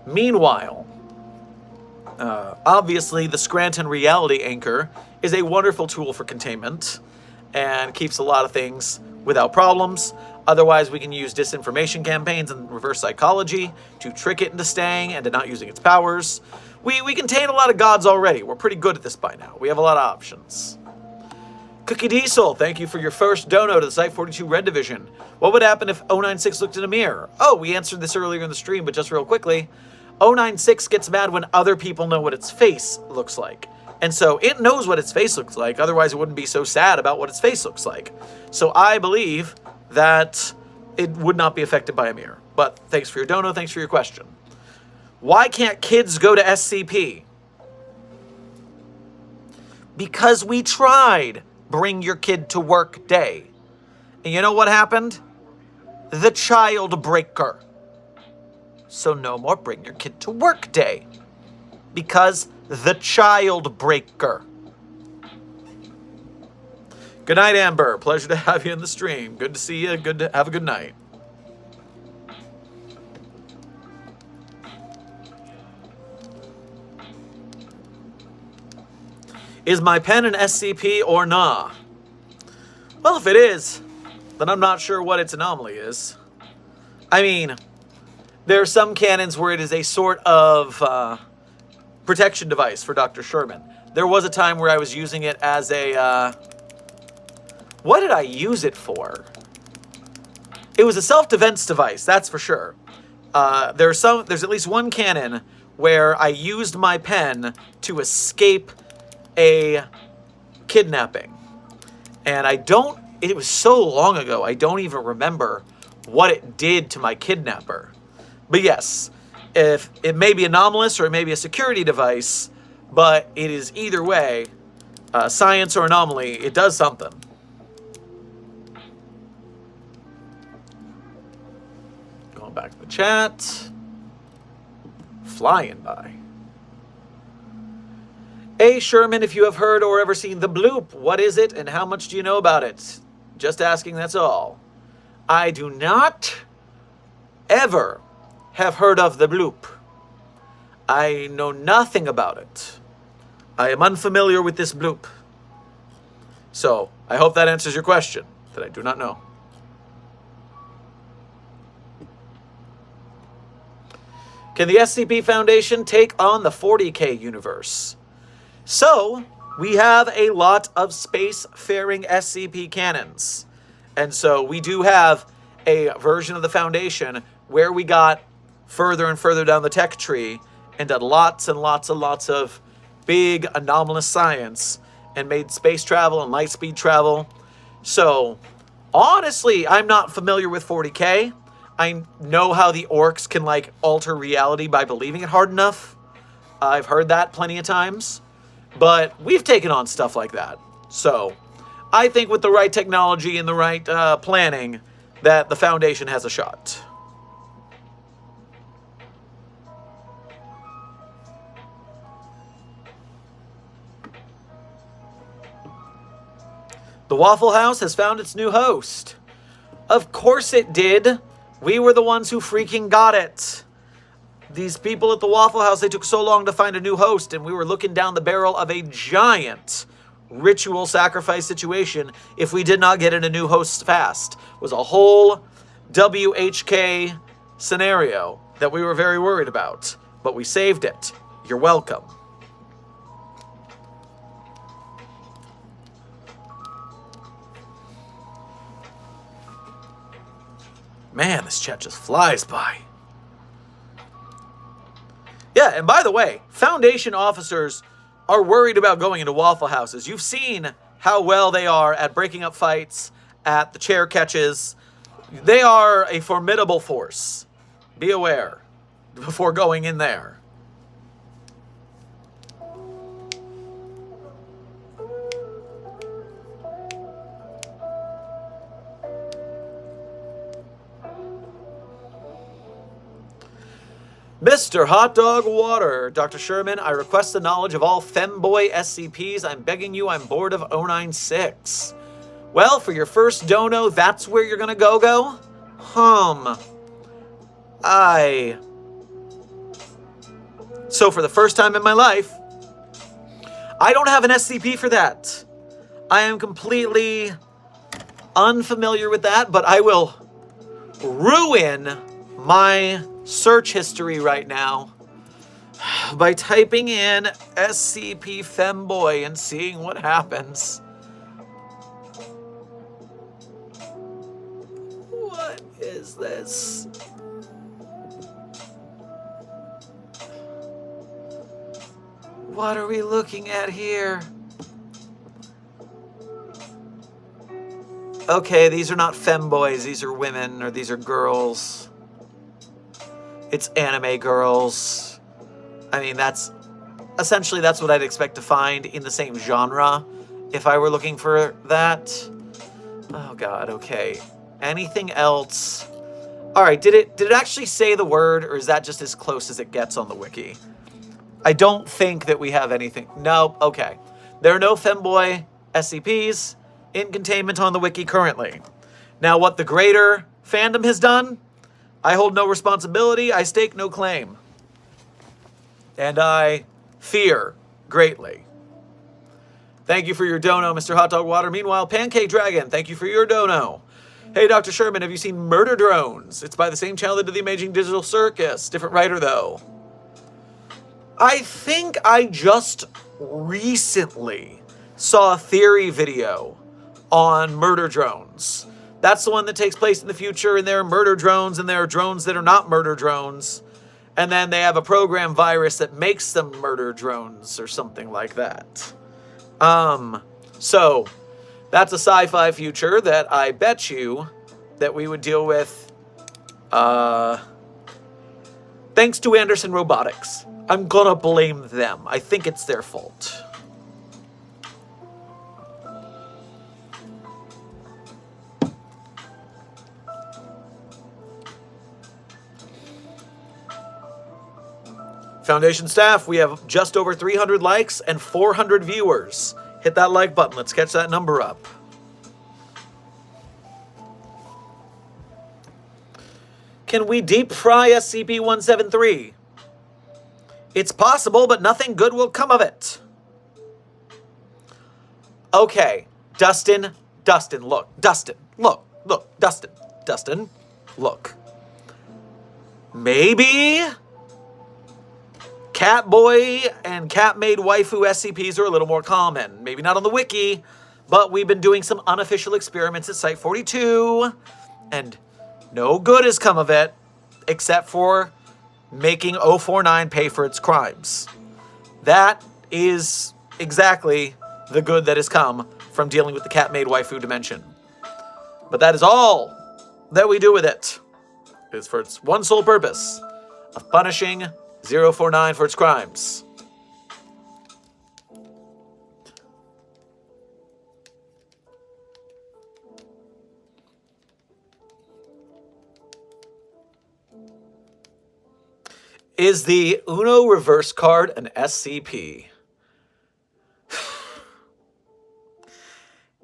Meanwhile, obviously the Scranton Reality Anchor is a wonderful tool for containment and keeps a lot of things without problems. Otherwise, we can use disinformation campaigns and reverse psychology to trick it into staying and to not using its powers. We contain a lot of gods already. We're pretty good at this by now. We have a lot of options. Cookie Diesel, thank you for your first dono to the Site 42 Red Division. What would happen if 096 looked in a mirror? Oh, we answered this earlier in the stream, but just real quickly. 096 gets mad when other people know what its face looks like. And so it knows what its face looks like, otherwise it wouldn't be so sad about what its face looks like. So I believe that it would not be affected by a mirror. But thanks for your dono, thanks for your question. Why can't kids go to SCP? Because we tried Bring Your Kid to Work Day. And you know what happened? The child breaker. So no more Bring Your Kid to Work Day. Because the child breaker. Good night, Amber. Pleasure to have you in the stream. Good to see you. Good to have a good night. Is my pen an SCP or nah? Well, if it is, then I'm not sure what its anomaly is. I mean, there are some canons where it is a sort of protection device for Dr. Sherman. There was a time where I was using it as a... what did I use it for? It was a self-defense device, that's for sure. There's at least one canon where I used my pen to escape a kidnapping. And it was so long ago, I don't even remember what it did to my kidnapper. But yes, if it may be anomalous or it may be a security device, but it is either way, science or anomaly, it does something. Going back to the chat. Flying by. Hey, Sherman, if you have heard or ever seen the bloop, what is it and how much do you know about it? Just asking, that's all. I do not ever have heard of the bloop. I know nothing about it. I am unfamiliar with this bloop. So, I hope that answers your question, that I do not know. Can the SCP Foundation take on the 40K universe? So, we have a lot of space-faring SCP canons. And so we do have a version of the Foundation where we got further and further down the tech tree and did lots and lots and lots of big anomalous science and made space travel and light speed travel. So, honestly, I'm not familiar with 40K. I know how the orcs can, like, alter reality by believing it hard enough. I've heard that plenty of times. But we've taken on stuff like that. So, I think with the right technology and the right planning, that the Foundation has a shot. The Waffle House has found its new host. Of course it did. We were the ones who freaking got it. These people at the Waffle House, they took so long to find a new host, and we were looking down the barrel of a giant ritual sacrifice situation if we did not get in a new host fast. It was a whole WHK scenario that we were very worried about, but we saved it. You're welcome. Man, this chat just flies by. Yeah, and by the way, Foundation officers are worried about going into Waffle Houses. You've seen how well they are at breaking up fights, at the chair catches. They are a formidable force. Be aware before going in there. Mr. Hot Dog Water, Dr. Sherman, I request the knowledge of all femboy SCPs. I'm begging you, I'm bored of 096. Well, for your first dono, that's where you're gonna go? So for the first time in my life, I don't have an SCP for that. I am completely unfamiliar with that, but I will ruin my search history right now by typing in SCP Femboy and seeing what happens. What is this? What are we looking at here? Okay, these are not femboys. These are women, or these are girls. It's anime girls. I mean, that's what I'd expect to find in the same genre if I were looking for that. Oh god, okay. Anything else? Alright, did it actually say the word, or is that just as close as it gets on the wiki? I don't think that we have anything. Nope, okay. There are no femboy SCPs in containment on the wiki currently. Now, what the greater fandom has done, I hold no responsibility, I stake no claim. And I fear greatly. Thank you for your dono, Mr. Hot Dog Water. Meanwhile, Pancake Dragon, thank you for your dono. Hey, Dr. Sherman, have you seen Murder Drones? It's by the same channel that did the Amazing Digital Circus. Different writer, though. I think I just recently saw a theory video on murder drones. That's the one that takes place in the future, and there are murder drones, and there are drones that are not murder drones. And then they have a program virus that makes them murder drones or something like that. So that's a sci-fi future that I bet you that we would deal with, thanks to Anderson Robotics. I'm gonna blame them. I think it's their fault. Foundation staff, we have just over 300 likes and 400 viewers. Hit that like button. Let's catch that number up. Can we deep fry SCP-173? It's possible, but nothing good will come of it. Okay, Dustin, look. Dustin, look. Maybe Catboy and Cat-made waifu SCPs are a little more common. Maybe not on the wiki, but we've been doing some unofficial experiments at Site 42, and no good has come of it, except for making 049 pay for its crimes. That is exactly the good that has come from dealing with the cat-made waifu dimension. But that is all that we do with it. It is for its one sole purpose of punishing 049 for its crimes. Is the Uno reverse card an SCP?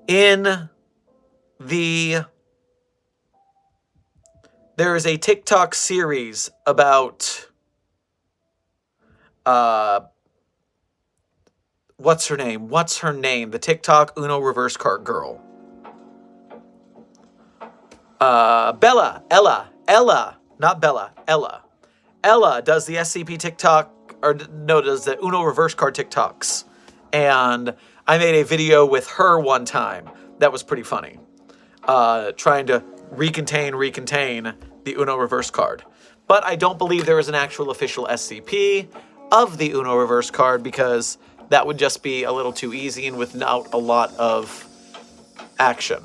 There is a TikTok series about what's her name? The TikTok Uno reverse card girl. Ella does the SCP TikTok, does the Uno reverse card TikToks. And I made a video with her one time that was pretty funny. Trying to recontain the Uno reverse card. But I don't believe there is an actual official SCP of the Uno reverse card because that would just be a little too easy and without a lot of action.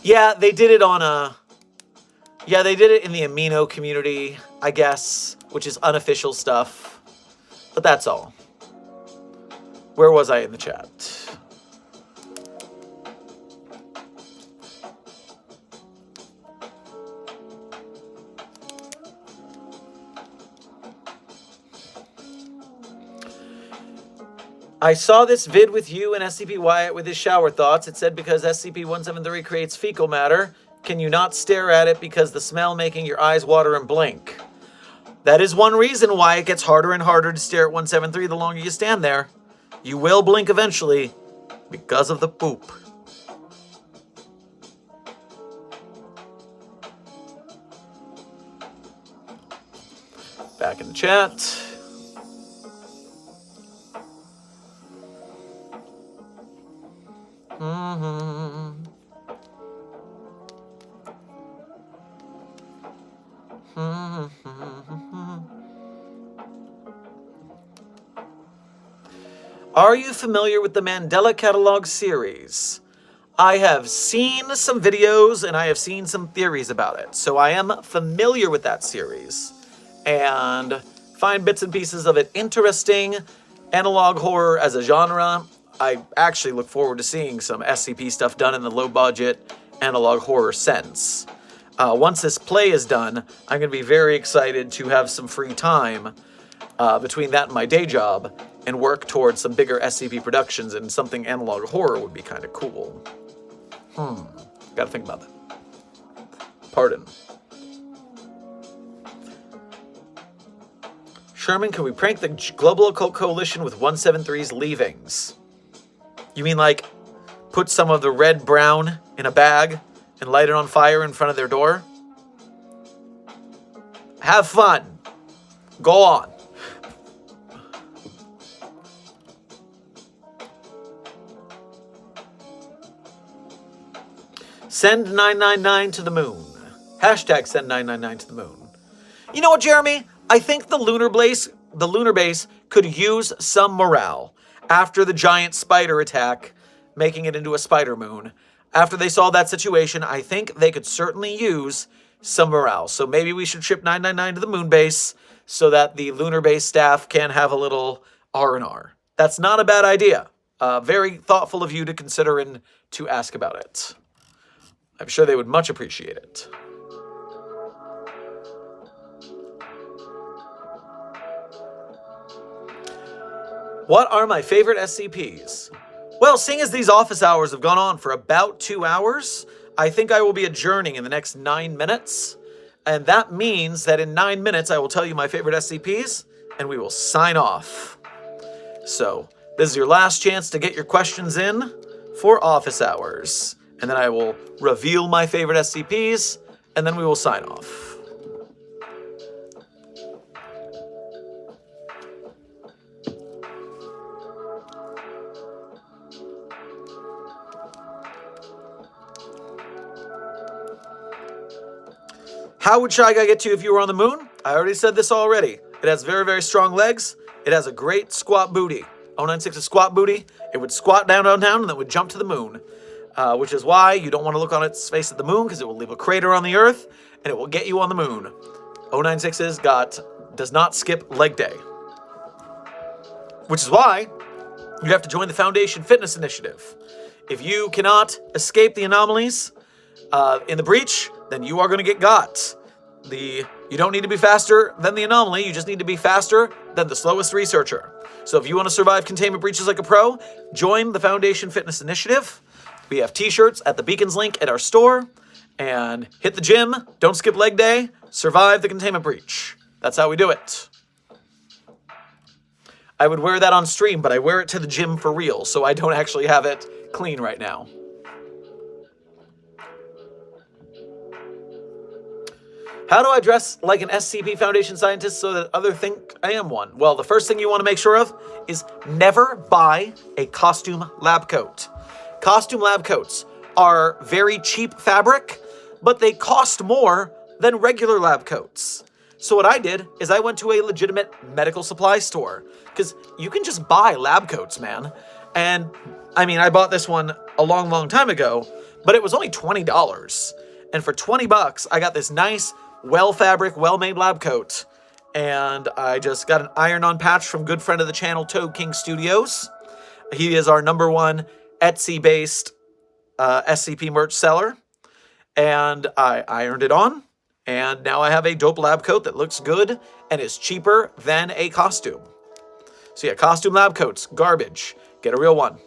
Yeah, they did it in the amino community, I guess, which is unofficial stuff. But that's all. Where was I in the chat? I saw this vid with you and SCP Wyatt with his shower thoughts. It said because SCP-173 creates fecal matter, can you not stare at it because the smell making your eyes water and blink? That is one reason why it gets harder and harder to stare at 173 the longer you stand there. You will blink eventually because of the poop. Back in the chat. Are you familiar with the Mandela Catalogue series? I have seen some videos and I have seen some theories about it, so I am familiar with that series and find bits and pieces of it interesting. Analog horror as a genre, I actually look forward to seeing some SCP stuff done in the low-budget analog horror sense. Once this play is done, I'm going to be very excited to have some free time between that and my day job and work towards some bigger SCP productions, and something analog horror would be kind of cool. Gotta think about that. Pardon. Sherman, can we prank the Global Occult Coalition with 173's leavings? You mean like put some of the red brown in a bag and light it on fire in front of their door? Have fun. Go on. Send 999 to the moon. Hashtag send 999 to the moon. You know what, Jeremy? I think the lunar base could use some morale after the giant spider attack, making it into a spider moon. After they saw that situation, I think they could certainly use some morale. So maybe we should ship 999 to the moon base so that the lunar base staff can have a little R&R. That's not a bad idea. Very thoughtful of you to consider and to ask about it. I'm sure they would much appreciate it. What are my favorite SCPs? Well, seeing as these office hours have gone on for about 2 hours, I think I will be adjourning in the next 9 minutes. And that means that in 9 minutes, I will tell you my favorite SCPs, and we will sign off. So, this is your last chance to get your questions in for office hours. And then I will reveal my favorite SCPs, and then we will sign off. How would Shy Guy get to you if you were on the moon? I already said this already. It has very, very strong legs. It has a great squat booty. 096 is squat booty. It would squat down, and then it would jump to the moon. Which is why you don't want to look on its face at the moon, because it will leave a crater on the Earth, and it will get you on the moon. 096's does not skip leg day. Which is why you have to join the Foundation Fitness Initiative. If you cannot escape the anomalies in the breach, then you are going to get got. You don't need to be faster than the anomaly, you just need to be faster than the slowest researcher. So if you want to survive containment breaches like a pro, join the Foundation Fitness Initiative. We have t-shirts at the Beacons link at our store. And hit the gym, don't skip leg day, survive the containment breach. That's how we do it. I would wear that on stream, but I wear it to the gym for real, so I don't actually have it clean right now. How do I dress like an SCP Foundation scientist so that others think I am one? Well, the first thing you want to make sure of is never buy a costume lab coat. Costume lab coats are very cheap fabric, but they cost more than regular lab coats. So what I did is I went to a legitimate medical supply store, because you can just buy lab coats, man. And I mean, I bought this one a long, long time ago, but it was only $20. And for $20, I got this nice, well-fabric, well-made lab coat. And I just got an iron-on patch from good friend of the channel, Toad King Studios. He is our #1 Etsy-based SCP merch seller. And I ironed it on. And now I have a dope lab coat that looks good and is cheaper than a costume. So yeah, costume lab coats, garbage. Get a real one.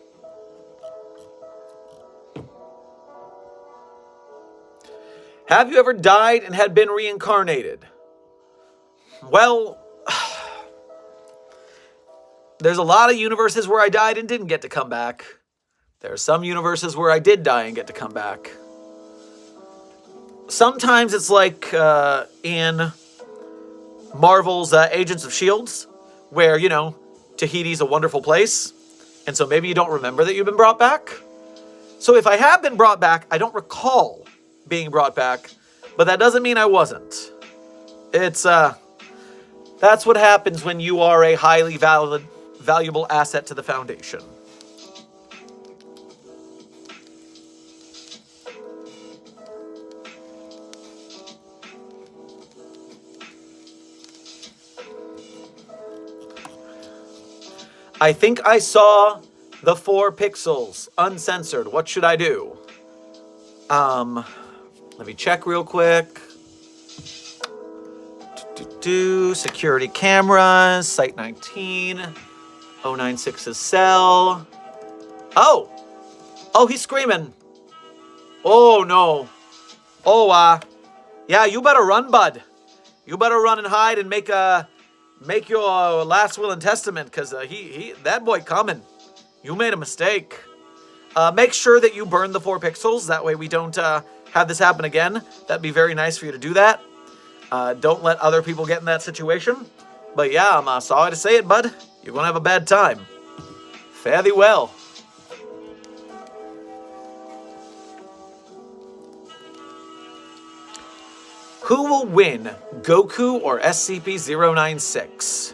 Have you ever died and had been reincarnated? Well, there's a lot of universes where I died and didn't get to come back. There are some universes where I did die and get to come back. Sometimes it's like in Marvel's Agents of S.H.I.E.L.D., where, you know, Tahiti's a wonderful place, and so maybe you don't remember that you've been brought back. So if I have been brought back, I don't recall being brought back, but that doesn't mean I wasn't. It's, that's what happens when you are a highly valuable asset to the Foundation. I think I saw the 4 pixels, uncensored. What should I do? Let me check real quick. Security cameras, Site 19, 096's cell. Oh! Oh, he's screaming. Oh, no. Oh, yeah, you better run, bud. You better run and hide and make your last will and testament, because that boy coming. You made a mistake. Make sure that you burn the 4 pixels. That way we don't have this happen again. That'd be very nice for you to do that. Don't let other people get in that situation. But yeah, I'm sorry to say it, bud. You're going to have a bad time. Fare thee well. Who will win, Goku or SCP-096?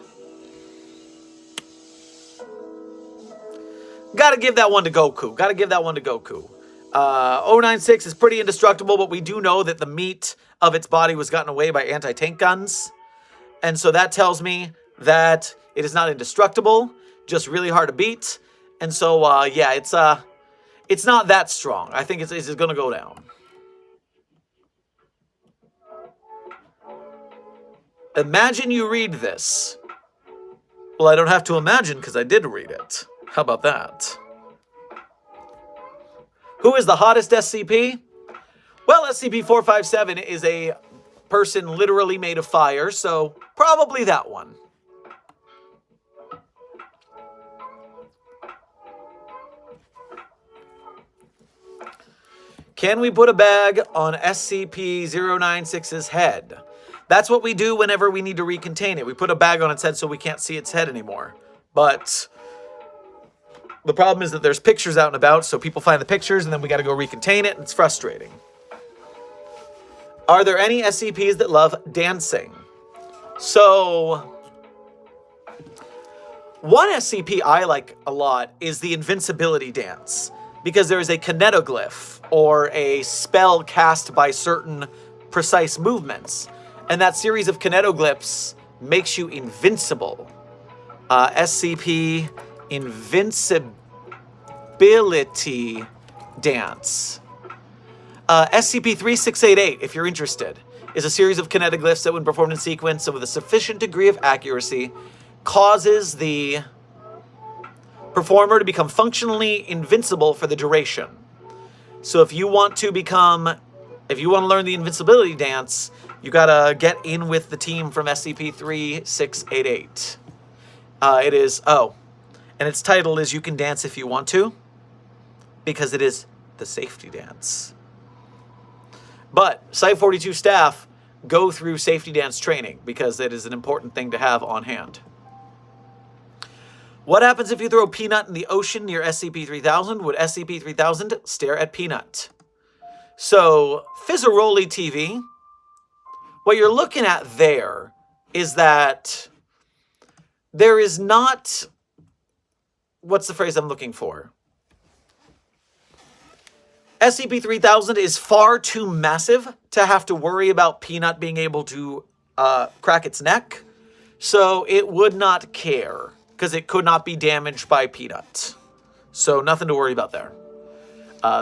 Gotta give that one to Goku. Gotta give that one to Goku. 096 is pretty indestructible, but we do know that the meat of its body was gotten away by anti-tank guns. And so that tells me that it is not indestructible, just really hard to beat. And so, yeah, it's not that strong. I think it's going to go down. Imagine you read this. Well, I don't have to imagine because I did read it. How about that? Who is the hottest SCP? Well, SCP-457 is a person literally made of fire, so probably that one. Can we put a bag on SCP-096's head? That's what we do whenever we need to recontain it. We put a bag on its head so we can't see its head anymore. But the problem is that there's pictures out and about, so people find the pictures and then we got to go recontain it, and it's frustrating. Are there any SCPs that love dancing? So, one SCP I like a lot is the invincibility dance, because there is a kinetoglyph, or a spell cast by certain precise movements, and that series of kinetoglyphs makes you invincible. SCP Invincibility Dance. SCP-3688, if you're interested, is a series of kinetoglyphs that, when performed in sequence and with a sufficient degree of accuracy, causes the performer to become functionally invincible for the duration. So if you want to learn the invincibility dance, you gotta get in with the team from SCP-3688. And its title is You Can Dance If You Want To, because it is the safety dance. But Site-42 staff go through safety dance training because it is an important thing to have on hand. What happens if you throw Peanut in the ocean near SCP-3000? Would SCP-3000 stare at Peanut? So, Fizzaroli TV, what you're looking at there is that there is not... What's the phrase I'm looking for? SCP-3000 is far too massive to have to worry about Peanut being able to crack its neck, so it would not care, because it could not be damaged by Peanut. So nothing to worry about there.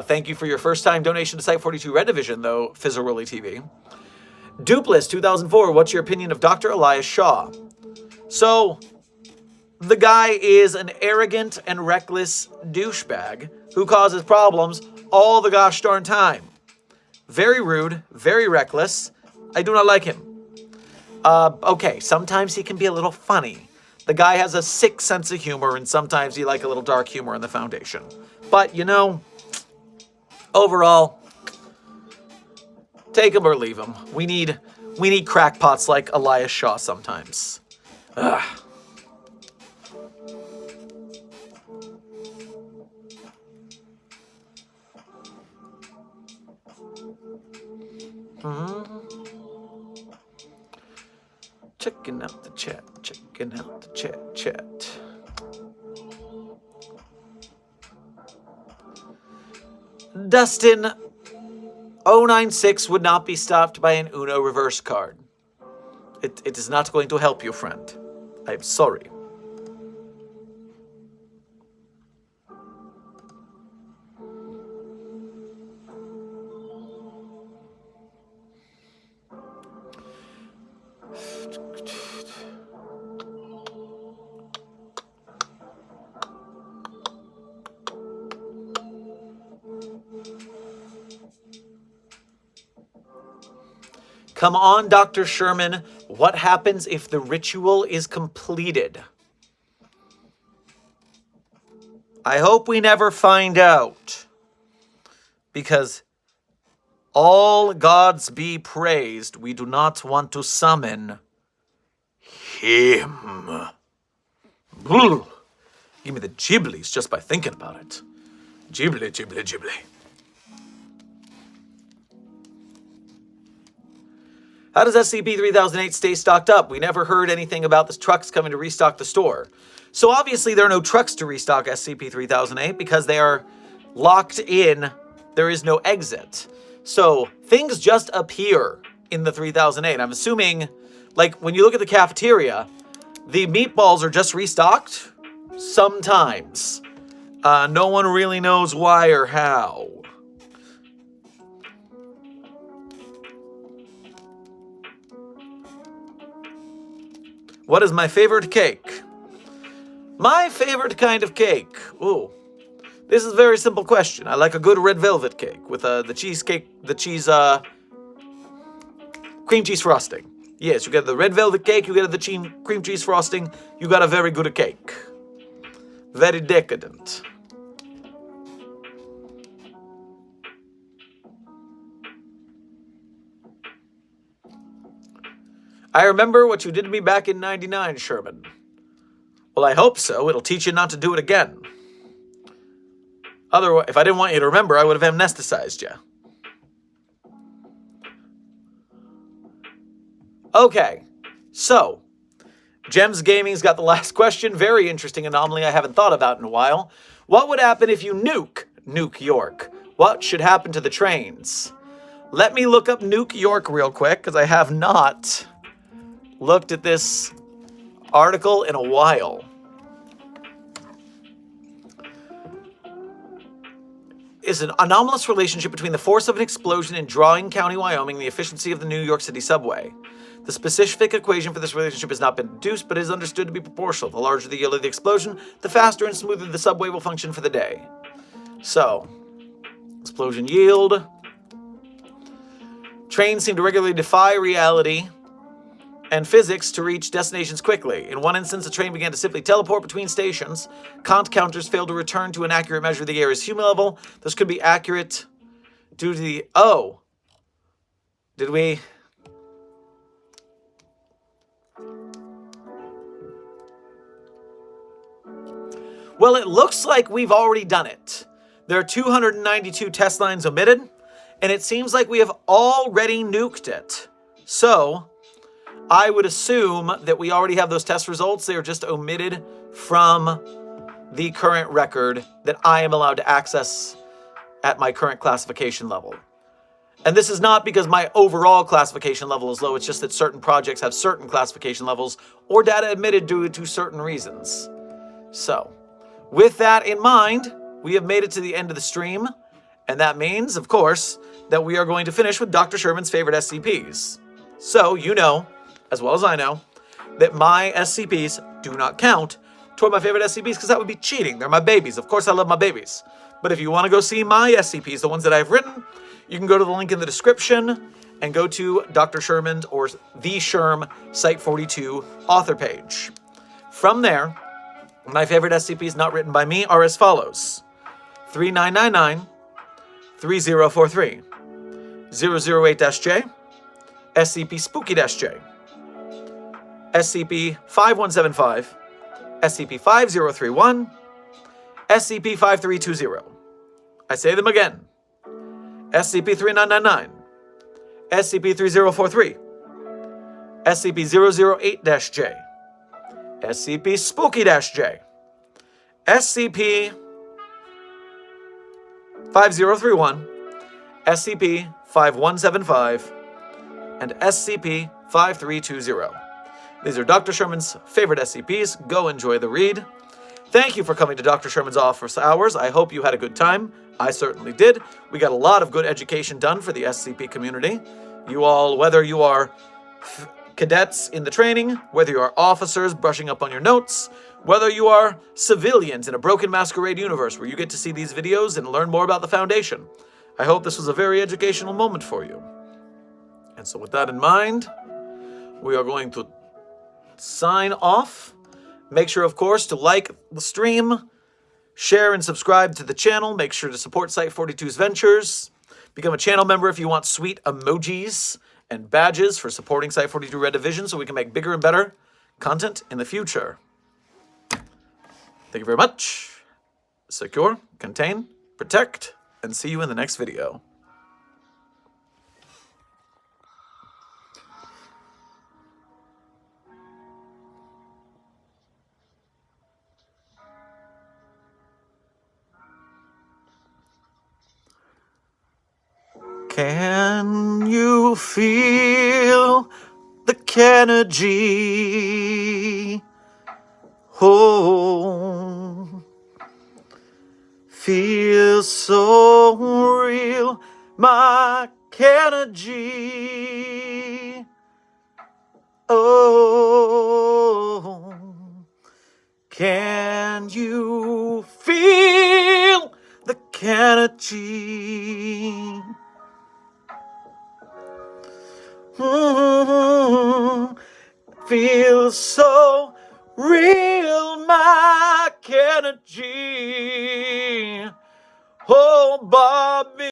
Thank you for your first-time donation to Site-42 Red Division, though, Fizzaroli TV. Dupless 2004, what's your opinion of Dr. Elias Shaw? So, the guy is an arrogant and reckless douchebag who causes problems all the gosh darn time. Very rude, very reckless. I do not like him. Okay, sometimes he can be a little funny. The guy has a sick sense of humor, and sometimes he like a little dark humor in the Foundation. But, you know, overall, take him or leave him. We need crackpots like Elias Shaw sometimes. Ugh. Checking out the chat, checking out the chat. Dustin, 096 would not be stopped by an Uno reverse card. It is not going to help you, friend. I'm sorry. Come on, Dr. Sherman. What happens if the ritual is completed? I hope we never find out. Because all gods be praised, we do not want to summon him. Ugh. Give me the giblies just by thinking about it. Ghibli, ghibli, ghibli. How does SCP-3008 stay stocked up? We never heard anything about the trucks coming to restock the store. So obviously there are no trucks to restock SCP-3008 because they are locked in. There is no exit. So things just appear in the 3008. I'm assuming, like, when you look at the cafeteria, the meatballs are just restocked sometimes. No one really knows why or how. What is my favorite cake? My favorite kind of cake. Ooh. This is a very simple question. I like a good red velvet cake with the cheesecake, cream cheese frosting. Yes, you get the red velvet cake, you get the cream cheese frosting, you got a very good cake. Very decadent. I remember what you did to me back in '99, Sherman. Well, I hope so. It'll teach you not to do it again. Otherwise, if I didn't want you to remember, I would have amnesticized you. Okay, so Gems Gaming's got the last question. Very interesting anomaly I haven't thought about in a while. What would happen if you nuke York? What should happen to the trains? Let me look up Nuke York real quick, because I have not looked at this article in a while. Is an anomalous relationship between the force of an explosion in Drawing County, Wyoming, and the efficiency of the New York City subway. The specific equation for this relationship has not been deduced, but is understood to be proportional. The larger the yield of the explosion, the faster and smoother the subway will function for the day. So, explosion yield. Trains seem to regularly defy reality and physics to reach destinations quickly. In one instance, a train began to simply teleport between stations. Cont counters failed to return to an accurate measure of the area's human level. This could be accurate due to the... Oh. Did we... Well, it looks like we've already done it. There are 292 test lines omitted, and it seems like we have already nuked it. So, I would assume that we already have those test results. They are just omitted from the current record that I am allowed to access at my current classification level. And this is not because my overall classification level is low. It's just that certain projects have certain classification levels or data admitted due to certain reasons. So, with that in mind, we have made it to the end of the stream. And that means, of course, that we are going to finish with Dr. Sherman's favorite SCPs. So, you know, as well as I know, that my SCPs do not count toward my favorite SCPs because that would be cheating. They're my babies. Of course I love my babies. But if you want to go see my SCPs, the ones that I've written, you can go to the link in the description and go to Dr. Sherman's or the Sherm Site 42 author page. From there, my favorite SCPs not written by me are as follows. 3999, 3043, 008-J, SCP Spooky-J, SCP-5175, SCP-5031, SCP-5320. I say them again. SCP-3999, SCP-3043, SCP-008-J, SCP Spooky-J, SCP 5031, SCP-5175, and SCP-5320. These are Dr. Sherman's favorite SCPs. Go enjoy the read. Thank you for coming to Dr. Sherman's office hours. I hope you had a good time. I certainly did. We got a lot of good education done for the SCP community. You all, whether you are cadets in the training, whether you are officers brushing up on your notes, whether you are civilians in a broken masquerade universe where you get to see these videos and learn more about the Foundation, I hope this was a very educational moment for you. And so with that in mind, we are going to sign off. Make sure, of course, to like the stream, share and subscribe to the channel. Make sure to support Site42's ventures. Become a channel member if you want sweet emojis and badges for supporting Site42 Red Division so we can make bigger and better content in the future. Thank you very much. Secure, contain, protect, and see you in the next video. Can you feel the energy? Oh, feels so real, my energy. Oh, can you feel the energy? Feels so real, my energy. Oh, Bob.